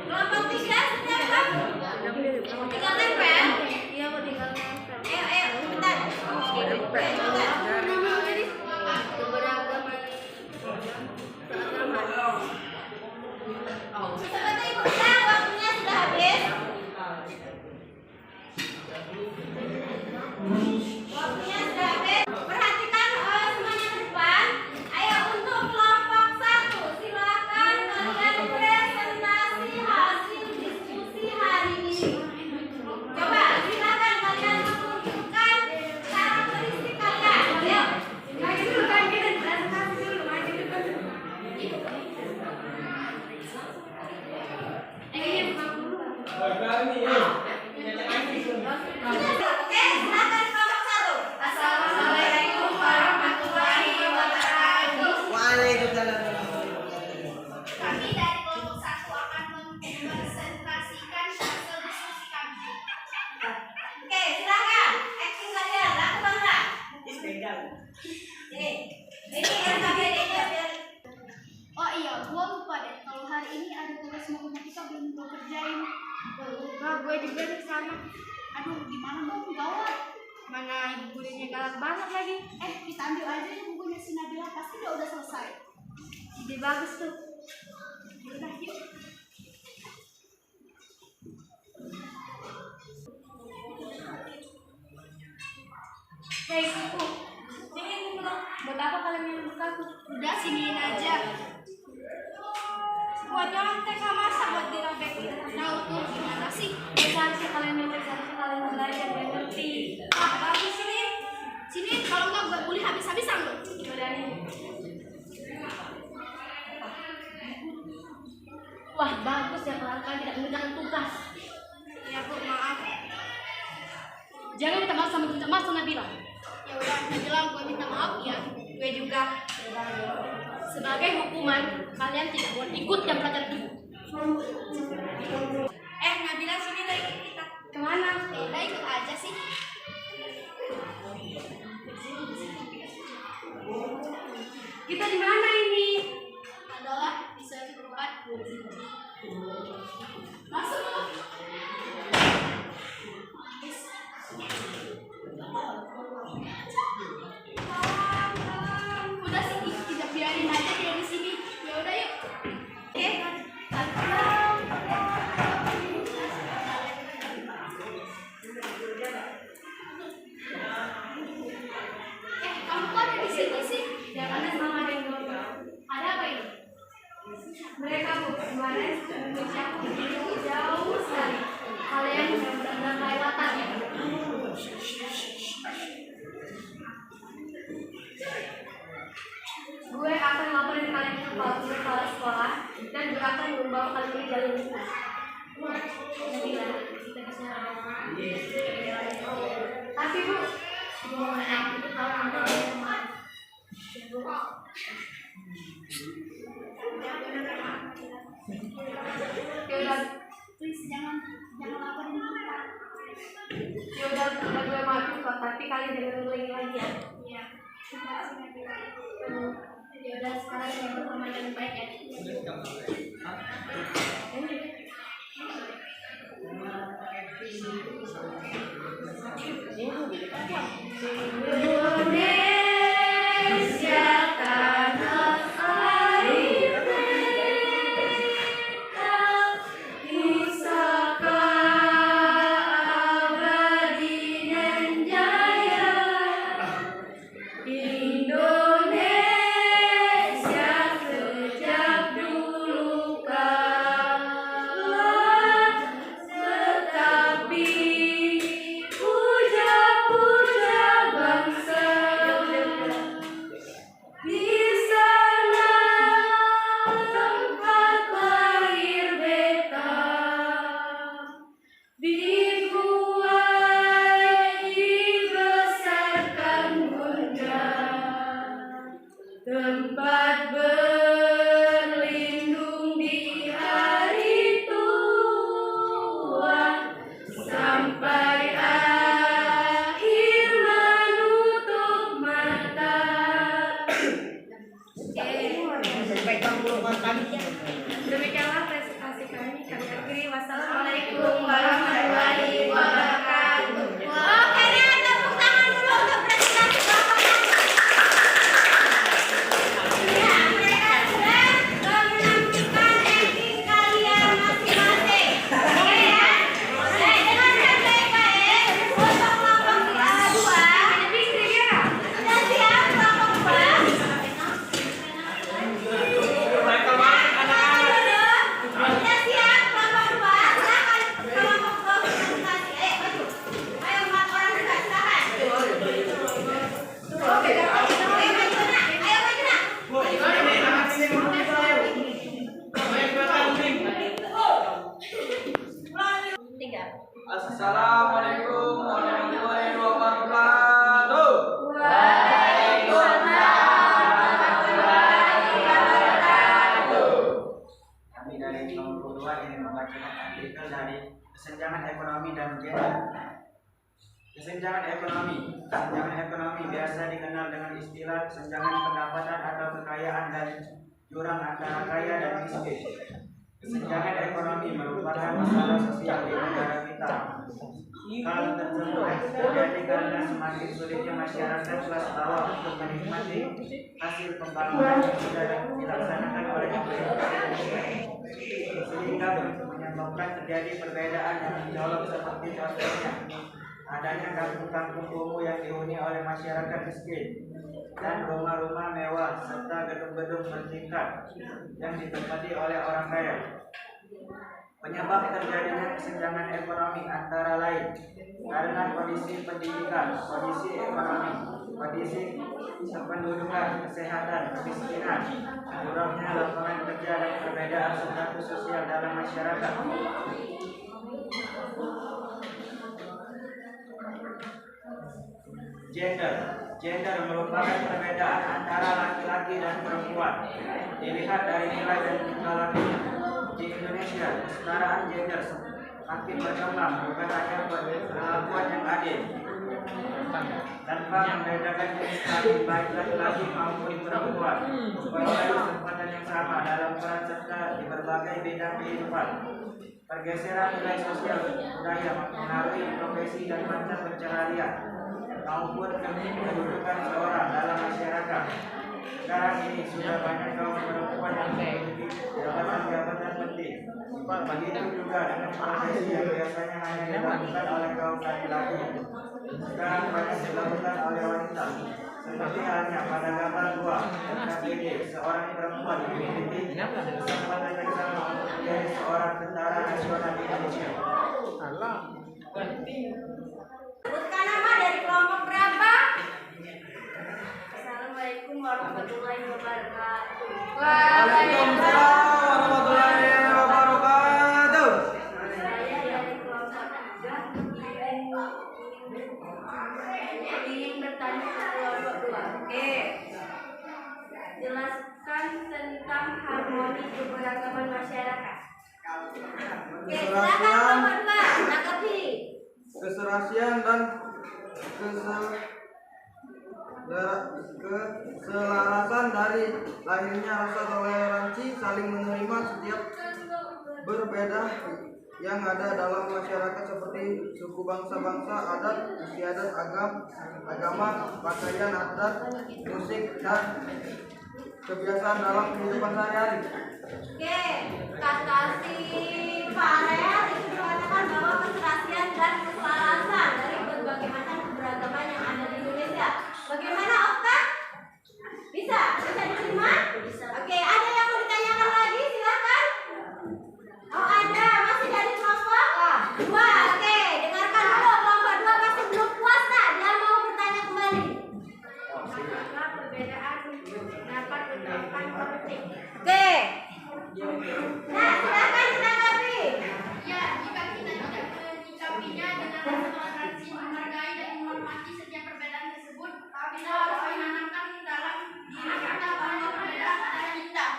Kelompok 3 siapa? Tinggal nempel. Iya, mau tinggal nempel. Ayo, bentar. Seperti Ibu bilang, waktunya sudah habis. Waktunya sudah habis. Perhatikan semuanya ke depan. Ayo untuk kelompok 1, silakan kalian presentasi hasil diskusi hari ini. Coba silakan kalian menunjukkan karakteristik kalian. Ayo. Maju dulu kan kita presentasi dulu. Maju dulu. Oke, silakan kelompok 1. Assalamualaikum warahmatullahi wabarakatuh. Waalaikumsalam. Kami dari kelompok 1 akan mempresentasikan hasil diskusi kami. Oke, silakan. Acting kalian, lakukanlah. Ini RKBD-nya biar. Oh iya, gua lupa deh. Kalau hari ini ada tugas matematika belum gua kerjain. Lupa, gue juga nih sama. Aduh, gimana dong? Gawat. Mana ibu gurunya galak banget lagi. Kita ambil aja ya bukunya si Nabila. Pasti udah selesai. Ide bagus tuh. Udah, yuk. Hei, Kuku. Sini, Kuku dong. Buat apa kalian yang bukaku? Udah, siniin aja. Buat nyontek masa buat dirobek. Tahu tuh gimana sih? Seharusnya kalian nyontek, seharusnya kalian belajar biar ngerti. Bagus sini. Sini kalau enggak gue bully habis-habisan lo. Udah nih. Wah, bagus ya kalau kalian tidak mengerjakan tugas. Ya, Bu, maaf. Jangan minta maaf sama Nabila. Ya udah, Nabila gue minta maaf ya. Gue juga. Sebagai hukuman, kalian tidak boleh ikut jam pelajaran ibu. Nabila sini lah ikut kita. Kemana? Udah ikut aja sih. Kita di mana ini? Adalah di sesi keempat. Masuk. Udah sih, kita biarin aja dia di sini. Ya udah yuk. Mereka kemarin mengucapkan jauh sekali. Kalian benar-benar kelewatan ya. Gue akan laporin kalian ke kepala sekolah dan gue akan membawa kalian ke jalur hukum. Tapi Bu, itu kalau yaudah, please jangan laporin kita. Yaudah, gue maafin kok, tapi kalian jangan ulangi lagi ya. Iya. Yaudah, sekarang saya berteman yang baik ya. Indonesia tanah air mereka, pusaka abadi dan jaya. Indonesia sejak dulu kalah, tetapi puja-puja bangsa. Di sana tempat lahir beta, dibuai dibesarkan bunda, tempat berlindung di hari tua, sampai akhir menutup mata. Demikianlah presentasi kami akhiri. Wassalamualaikum warahmatullahi wabarakatuh. Oke deh, tepuk tangan dulu untuk presentasi Bapak. Ya, mereka sudah menyampaikan acting kalian masing-masing. Oke ya? Dengan baik-baik untuk kelompok A2. Sudah siap kelompok 2? Sudah siap kelompok 2? Silakan kelompok 2 presentasi. Ayo maju. Ayo 4 orang juga silakan. Oke, ayo maju nak. Ayo maju nak. Tinggal. Assalamualaikum warahmatullahi wabarakatuh. Kami dari kelompok 2 ingin membacakan artikel dari kesenjangan ekonomi dan gender. Kesenjangan ekonomi biasa dikenal dengan istilah kesenjangan pendapatan atau kekayaan dan jurang antara kaya dan miskin. Kesenjangan ekonomi merupakan masalah sosial di negara kita. Hal tersebut terjadi karena semakin sulitnya masyarakat kelas bawah untuk menikmati hasil pembangunan yang sudah dilaksanakan oleh pemerintah, sehingga menyebabkan terjadi perbedaan yang mencolok, seperti contohnya adanya kampung-kampung kumuh yang dihuni oleh masyarakat miskin dan rumah-rumah mewah serta gedung-gedung bertingkat yang ditempati oleh orang kaya. Penyebab terjadinya kesenjangan ekonomi antara lain karena kondisi pendidikan, kondisi ekonomi, kondisi kependudukan, kesehatan, kemiskinan, kurangnya lapangan kerja dan perbedaan status sosial dalam masyarakat. Gender merupakan perbedaan antara laki-laki dan perempuan. Dilihat dari nilai dan jumlah lakinya. Di Indonesia, kesetaraan gender makin berkembang, bukan hanya perlakuan yang adil tanpa membedakan jenis kelamin baik laki-laki maupun perempuan, memperoleh kesempatan yang sama dalam peran serta di berbagai bidang kehidupan. Pergeseran nilai sosial budaya mempengaruhi profesi dan mata pencaharian maupun kedudukan seorang dalam masyarakat. Sekarang ini sudah banyak kaum perempuan yang memiliki jabatan-jabatan penting. Begitu juga dengan profesi yang biasanya hanya dilakukan oleh kaum laki-laki, sekarang banyak dilakukan oleh wanita. Seperti halnya pada gambar 2 NKBD, seorang perempuan memiliki kesempatan yang sama dari seorang tentara nasional Indonesia. Sebutkan nama dari kelompok berapa? Assalamualaikum warahmatullahi wabarakatuh. Waalaikumsalam warahmatullahi wabarakatuh. Saya dari kelompok 3 ingin bertanya ke kelompok 2. Oke. Jelaskan tentang harmoni keberagaman masyarakat. Oke, silakan kelompok 2. Tanggapi. Keserasian dan keselarasan dari lahirnya rasa toleransi, saling menerima setiap berbeda yang ada dalam masyarakat seperti suku, bangsa-bangsa, adat istiadat, agama, pakaian adat, musik, dan kebiasaan dalam kehidupan sehari-hari. Oke, kata si Farel itu mengatakan bahwa keserasian dan keselarasan dari berbagai macam keberagaman yang ada di Indonesia. Bagaimana, Okta? Bisa diterima? Oke, ada yang mau ditanyakan lagi? Silakan. Oh, ada. Masih dari kelompok 2. Oke, dengarkan dulu. Kelompok 2 masih belum puas, tak? Dia mau bertanya kembali. Apa perbedaan dapat menyebabkan konflik? Oke. Nah, silakan ditanggapi. Ya, jika kita tidak menyikapinya dengan rasa toleransi, menghargai dan menghormati setiap perbedaan tersebut, kita harus menanamkan dalam diri kita bahwa perbedaan adalah indah.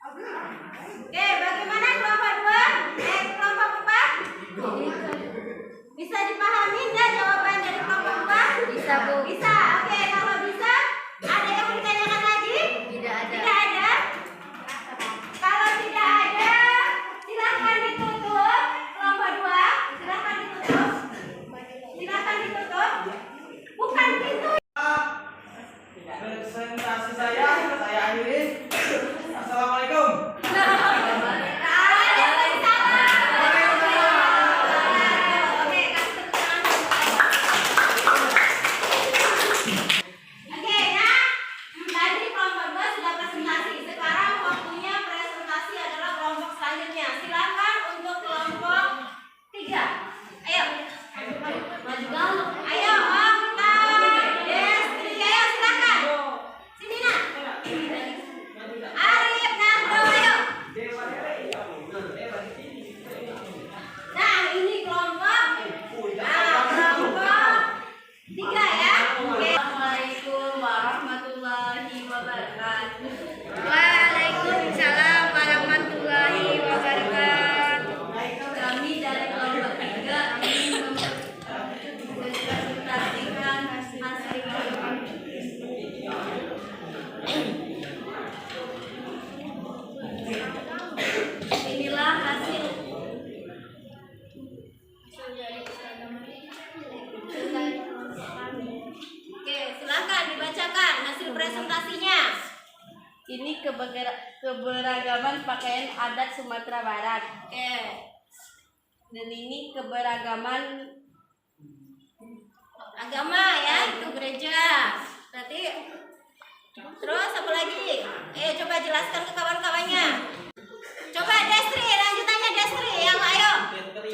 Oke, bagaimana kelompok 2? Kelompok 4? Bisa dipahami enggak jawaban dari kelompok 4? Bisa, Bu. Bisa. Oke, kalau bisa, ada yang mau ditanyakan lagi? Tidak ada. Tidak ada? Kalau tidak ada, silahkan ditutup. Kelompok 2, silahkan ditutup. Silahkan ditutup. Bukan pintu. Presentasi saya akhiri. Assalamualaikum. Oke, nah, tadi kelompok 2 sudah presentasi. Sekarang waktunya presentasi adalah kelompok selanjutnya. Silakan untuk kelompok 3. Ayo. Maju gaul. Ayo, Okta, Destri, ayo silakan. Sini, Nak. Arif, Nando, ayo. Nah, ini kelompok 3 ya. Oke. Assalamualaikum warahmatullahi wabarakatuh. Waalaikumsalam warahmatullahi wabarakatuh. Kami dari kelompok 3 ingin mempresentasikan hasil inilah hasil. Oke, silakan dibacakan hasil presentasinya. Ini keberagaman pakaian adat Sumatera Barat. Oke. Dan ini keberagaman Agama ya, itu gereja. Berarti terus apa lagi? Coba jelaskan ke kawan-kawannya. Coba Destri, lanjutannya Destri, yang ayo.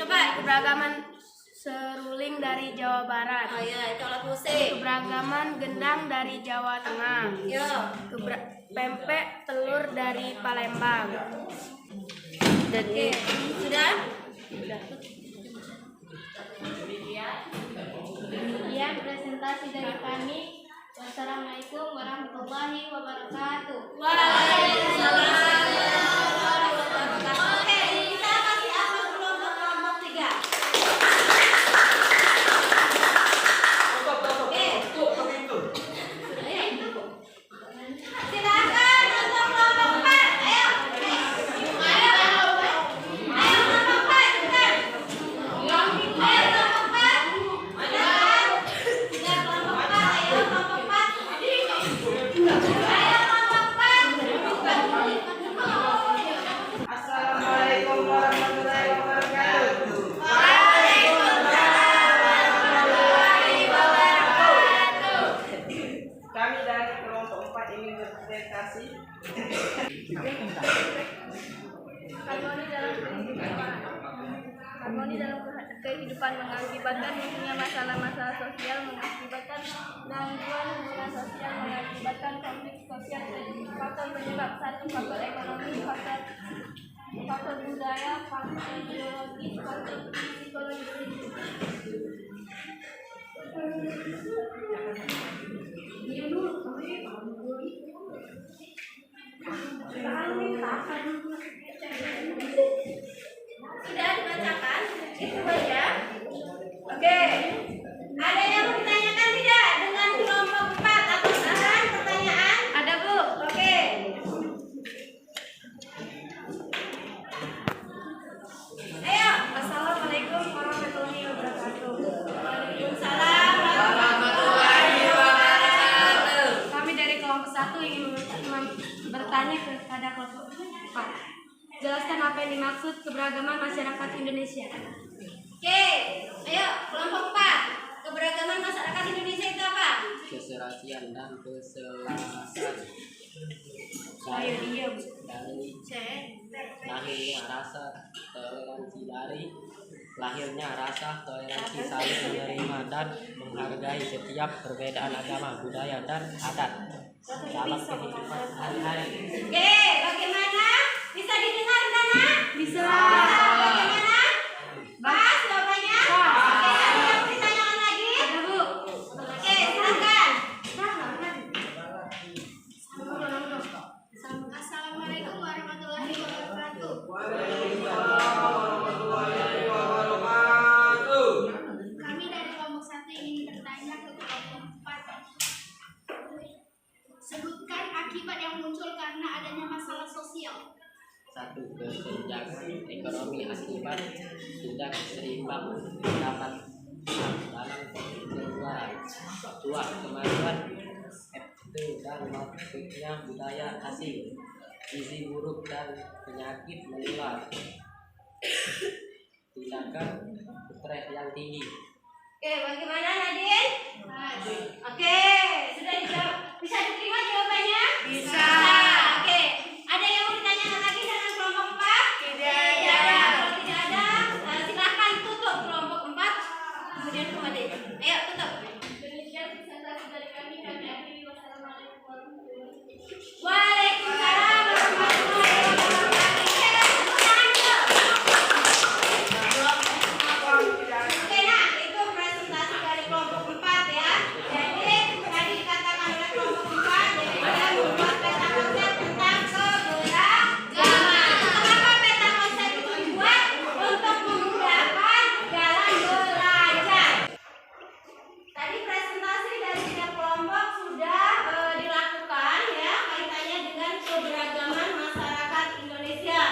Coba Keberagaman seruling dari Jawa Barat. Oh ya, itu alat musik. Keberagaman gendang dari Jawa Tengah. Yo. Pempek telur dari Palembang. Oke, sudah? Demikian presentasi dari kami. Wassalamualaikum warahmatullahi wabarakatuh. Waalaikumsalam warahmatullahi wabarakatuh. Oke, kita kasih aplaus dulu untuk kelompok 3. Silakan untuk kelompok 4. Ayo. Ayo kelompok 4, cepat. Ayo kelompok 4. Sudah kelompok 4, ayo kelompok 4. Ayo kelompok 4. Harmoni dalam kehidupan mengakibatkan munculnya masalah-masalah sosial, mengakibatkan gangguan hubungan sosial, mengakibatkan konflik sosial. Faktor penyebab: 1. Faktor ekonomi, faktor budaya, faktor ideologi, faktor psikologi. Sudah dibacakan? Itu saja. Oke. Ada yang mau ditanyakan tidak dengan kelompok 4 atau saran pertanyaan? Ada, Bu. Oke. Ayo. Assalamualaikum warahmatullahi wabarakatuh. Waalaikumsalam warahmatullahi wabarakatuh. Kami dari kelompok 1 ingin bertanya kepada kelompok 4. Jelaskan apa yang dimaksud keberagaman masyarakat Indonesia. Oke. Ayo, kelompok 4. Keberagaman masyarakat Indonesia itu apa? Keserasian dan keselarasan Ayo diam. dari lahirnya rasa toleransi saling menerima dan menghargai setiap perbedaan agama, budaya dan adat dalam kehidupan sehari-hari. Oke, bagaimana? Bisa didengar, Dana? Bisa. Bagaimana? Pas jawabannya? Oke, ada yang mau ditanyakan lagi? Ada, Bu. Oke, silakan. Assalamualaikum warahmatullahi wabarakatuh. Kami dari kelompok 1 ingin bertanya ke kelompok 4. Sebutkan akibat yang muncul karena adanya masalah sosial. 1. Kesenjangan ekonomi akibat tidak seimbang pendapat dalam keluarga. 2. Kemajuan dan masuknya budaya asing, gizi buruk dan penyakit menular, tindakan stres yang tinggi. Oke, bagaimana Nadine? Oke, sudah dijawab. Bisa diterima jawabannya? Bisa. Oke, ada yang mau ditanyakan lagi dengan kelompok 4? Tidak ada. Kalau tidak ada, silakan tutup kelompok 4. Kemudian kembali. Ayo tutup. Demikian presentasi dari kami akhiri. Wassalamualaikum warahmatullahi wabarakatuh. Waalaikumsalam warahmatullahi wabarakatuh. Tepuk tangan dulu. Oke, nah itu presentasi dari kelompok 4 ya. Jadi tadi dikatakan oleh kelompok 4, jadi ada membuat peta konsep tentang keberagaman. Kenapa peta konsep itu dibuat? Untuk memudahkan dalam belajar. Tadi presentasi dari tiga kelompok sudah dilakukan ya, kaitannya dengan keberagaman masyarakat Indonesia.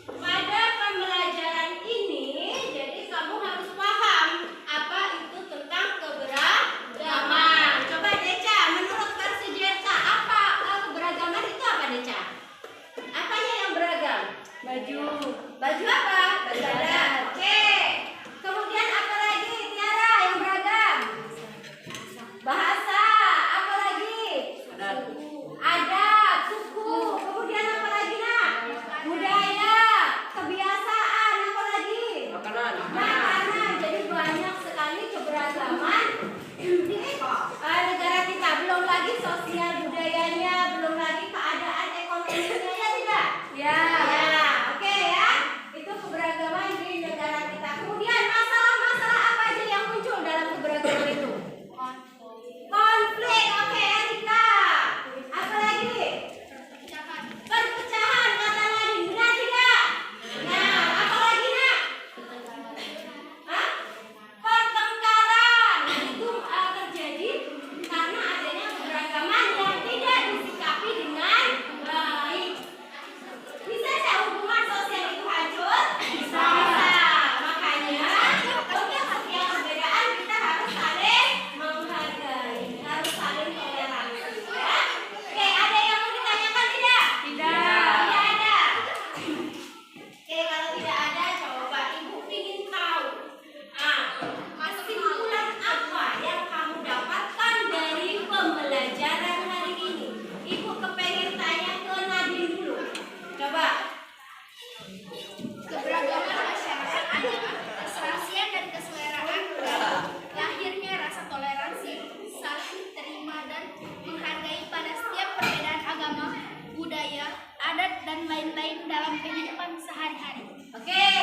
Pada pembelajaran ini, jadi kamu harus paham apa itu tentang keberagaman. Coba Deca, menurut versi Deca, apa keberagaman itu apa Deca? Apanya yang beragam? Baju. Baju apa? Baju adat. Oke. Kemudian apa lagi Tiara yang beragam? Bahasa. Apa lagi? Adat, suku. Kemudian apa lagi nak? Budaya, kebiasaan. Apa lagi? Makanan. Jadi banyak sekali keberagaman di negara kita. Belum lagi sosial budayanya, belum lagi keadaan ekonominya, ya tidak? Ya. Oke ya. Itu keberagaman di negara kita. Kemudian masalah-masalah apa aja yang muncul dalam keberagaman itu? Konflik. Oke, Erika. Apa lagi? Perpecahan kata Nadine. Benar tidak? Nah, apa lagi nak? Hah? Pertengkaran. Itu terjadi karena adanya keberagaman yang tidak disikapi dengan baik. adat, dan lain-lain dalam kehidupan sehari-hari. Oke,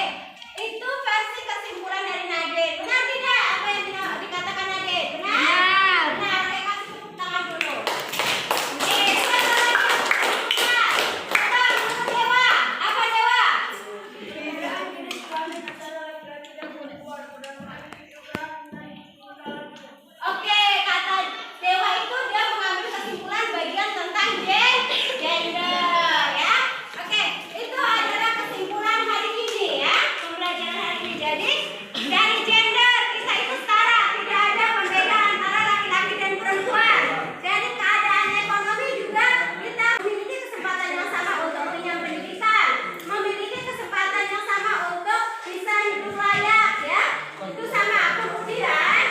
itu versi kesimpulan dari Nade. Benar tidak apa yang dikatakan Nade? Benar? Benar. Oke, kasih tepuk tangan dulu. Oke, coba menurut Dewa. Apa Dewa? Oke, kata Dewa itu dia mengambil kesimpulan bagian tentang gender, ya. Oke, itu adalah kesimpulan hari ini, ya, pembelajaran hari ini. Jadi dari gender kita itu setara, tidak ada perbedaan antara laki-laki dan perempuan. Dari keadaan ekonomi juga kita memiliki kesempatan yang sama untuk mengenyam pendidikan, memiliki kesempatan yang sama untuk bisa hidup layak, ya. Itu sama. Kemudian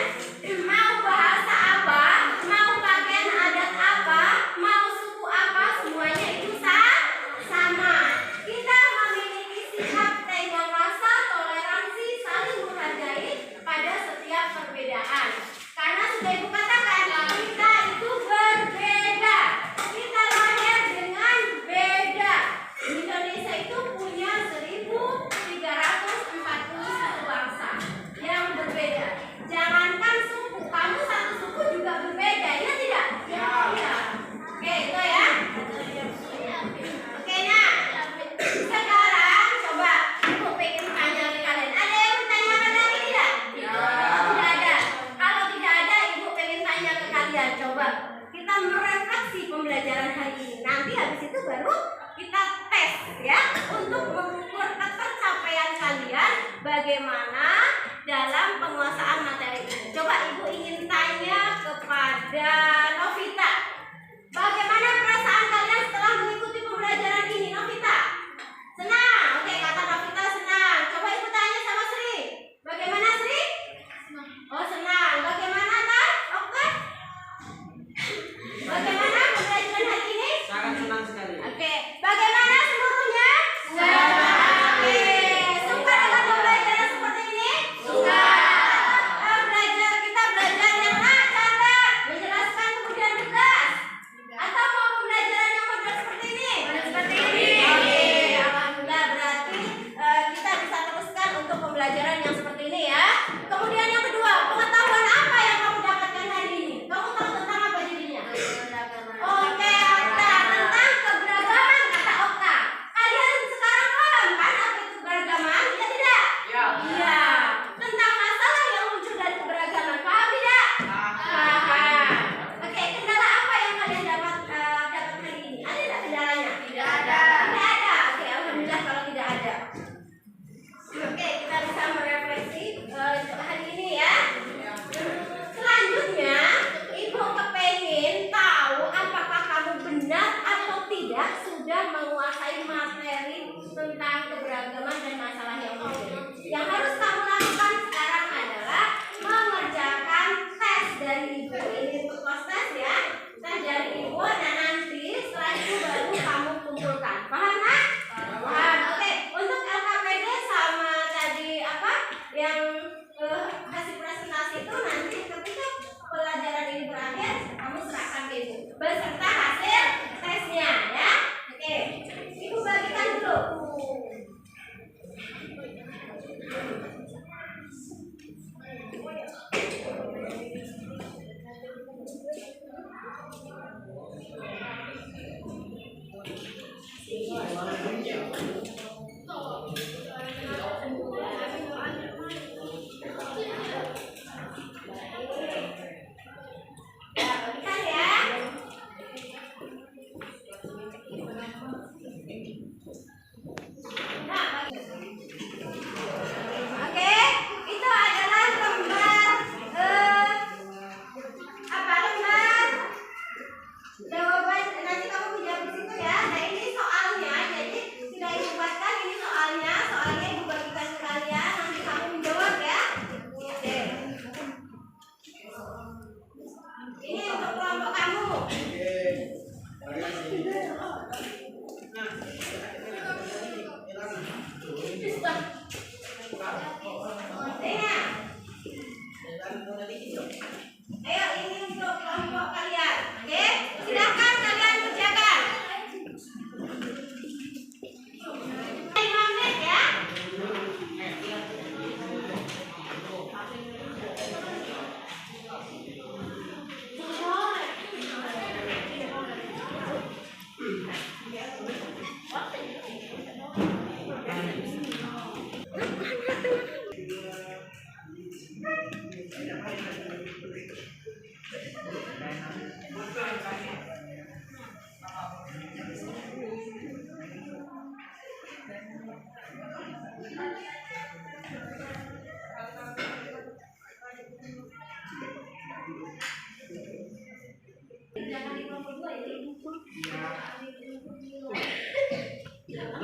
mau bahasa apa, mau pakaian adat apa, mau suku apa, semuanya itu sama. Kita memiliki sikap tenggang rasa, toleransi, saling menghargai pada setiap perbedaan. Karena sudah ibu katakan, kita itu berbeda. Kita lahir dengan beda. Indonesia itu punya 1.340 bangsa yang berbeda. Jangankan suku, kamu satu suku juga berbeda, ya tidak? Ya. Oke, itu ya. Oke, nah, sekarang coba ibu pengen tanya ke kalian. Ada yang bertanyakan lagi tidak? Tidak ada. Kalau tidak ada, ibu pengen tanya ke kalian. Coba kita merefleksi pembelajaran hari ini. Nanti habis itu baru kita tes, ya, untuk mengukur ketercapaian kalian bagaimana dalam penguasaan materi ini. Coba ibu ingin tanya kepada Novita. Bagaimana perasaan kalian setelah mengikuti pembelajaran ini, Novita? Senang? Oke, kata Novita senang. Coba ibu tanya sama Sri. Bagaimana Sri? Oh, senang. Bagaimana Tan? Oke. Bagaimana pembelajaran hari ini? Sangat senang sekali. Oke. Bagaimana seluruhnya? Oke. Suka dengan pembelajaran seperti ini? Suka. Kita belajar yang cerdas, menjelaskan kemudian tegas. Atau mau pembelajaran yang modern seperti ini? Seperti ini. Oke. Alhamdulillah, berarti kita bisa teruskan untuk pembelajaran yang seperti ini, ya. Kemudian yang kedua, pengetahuan apa yang kamu dapatkan hari ini? Kamu tahu tentang apa jadinya? Oke, tentang keberagaman.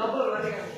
double berarti kan.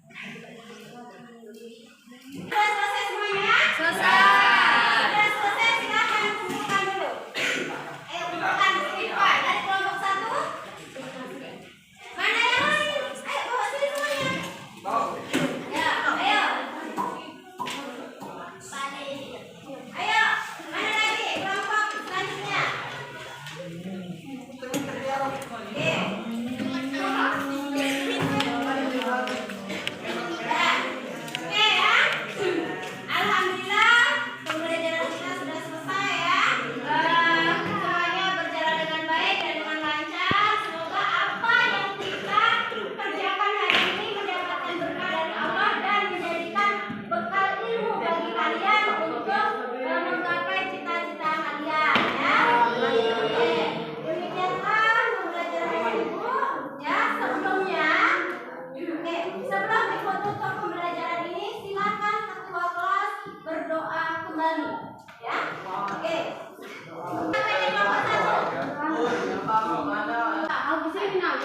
Kami lagi. Sudah selesai semuanya? Selesai. Sudah selesai, silakan kumpulkan dulu. Ayo kumpulkan di sini Pak. Dari kelompok 1. Mana yang lain? Ayo bawa sini semuanya. Ya, ayo. Ayo, mana lagi kelompok selanjutnya? Oke. Alhamdulillah, pembelajaran kita sudah selesai ya. Semuanya berjalan dengan baik dan dengan lancar. Semoga apa yang kita kerjakan hari ini mendapatkan berkah dari Allah dan menjadikan bekal ilmu bagi kalian untuk menggapai cita-cita kalian ya. Oke, demikianlah pembelajaran ibu ya. Sebelumnya, sebelum ibu tutup pembelajaran ini, silakan ketua kelas berdoa kembali ya. Oke. Sampai kelompok 1. Habis ini nak,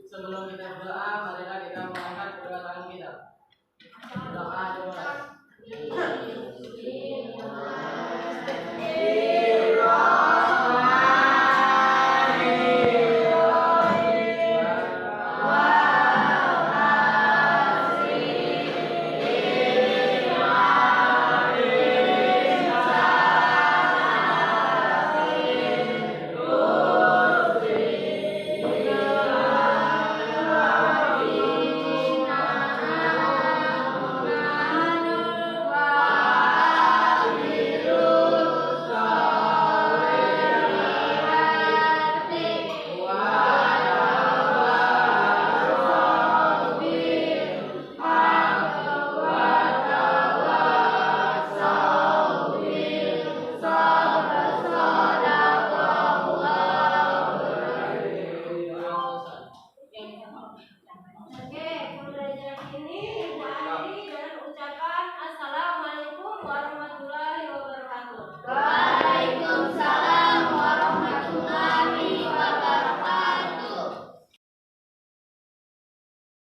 Sebelum kita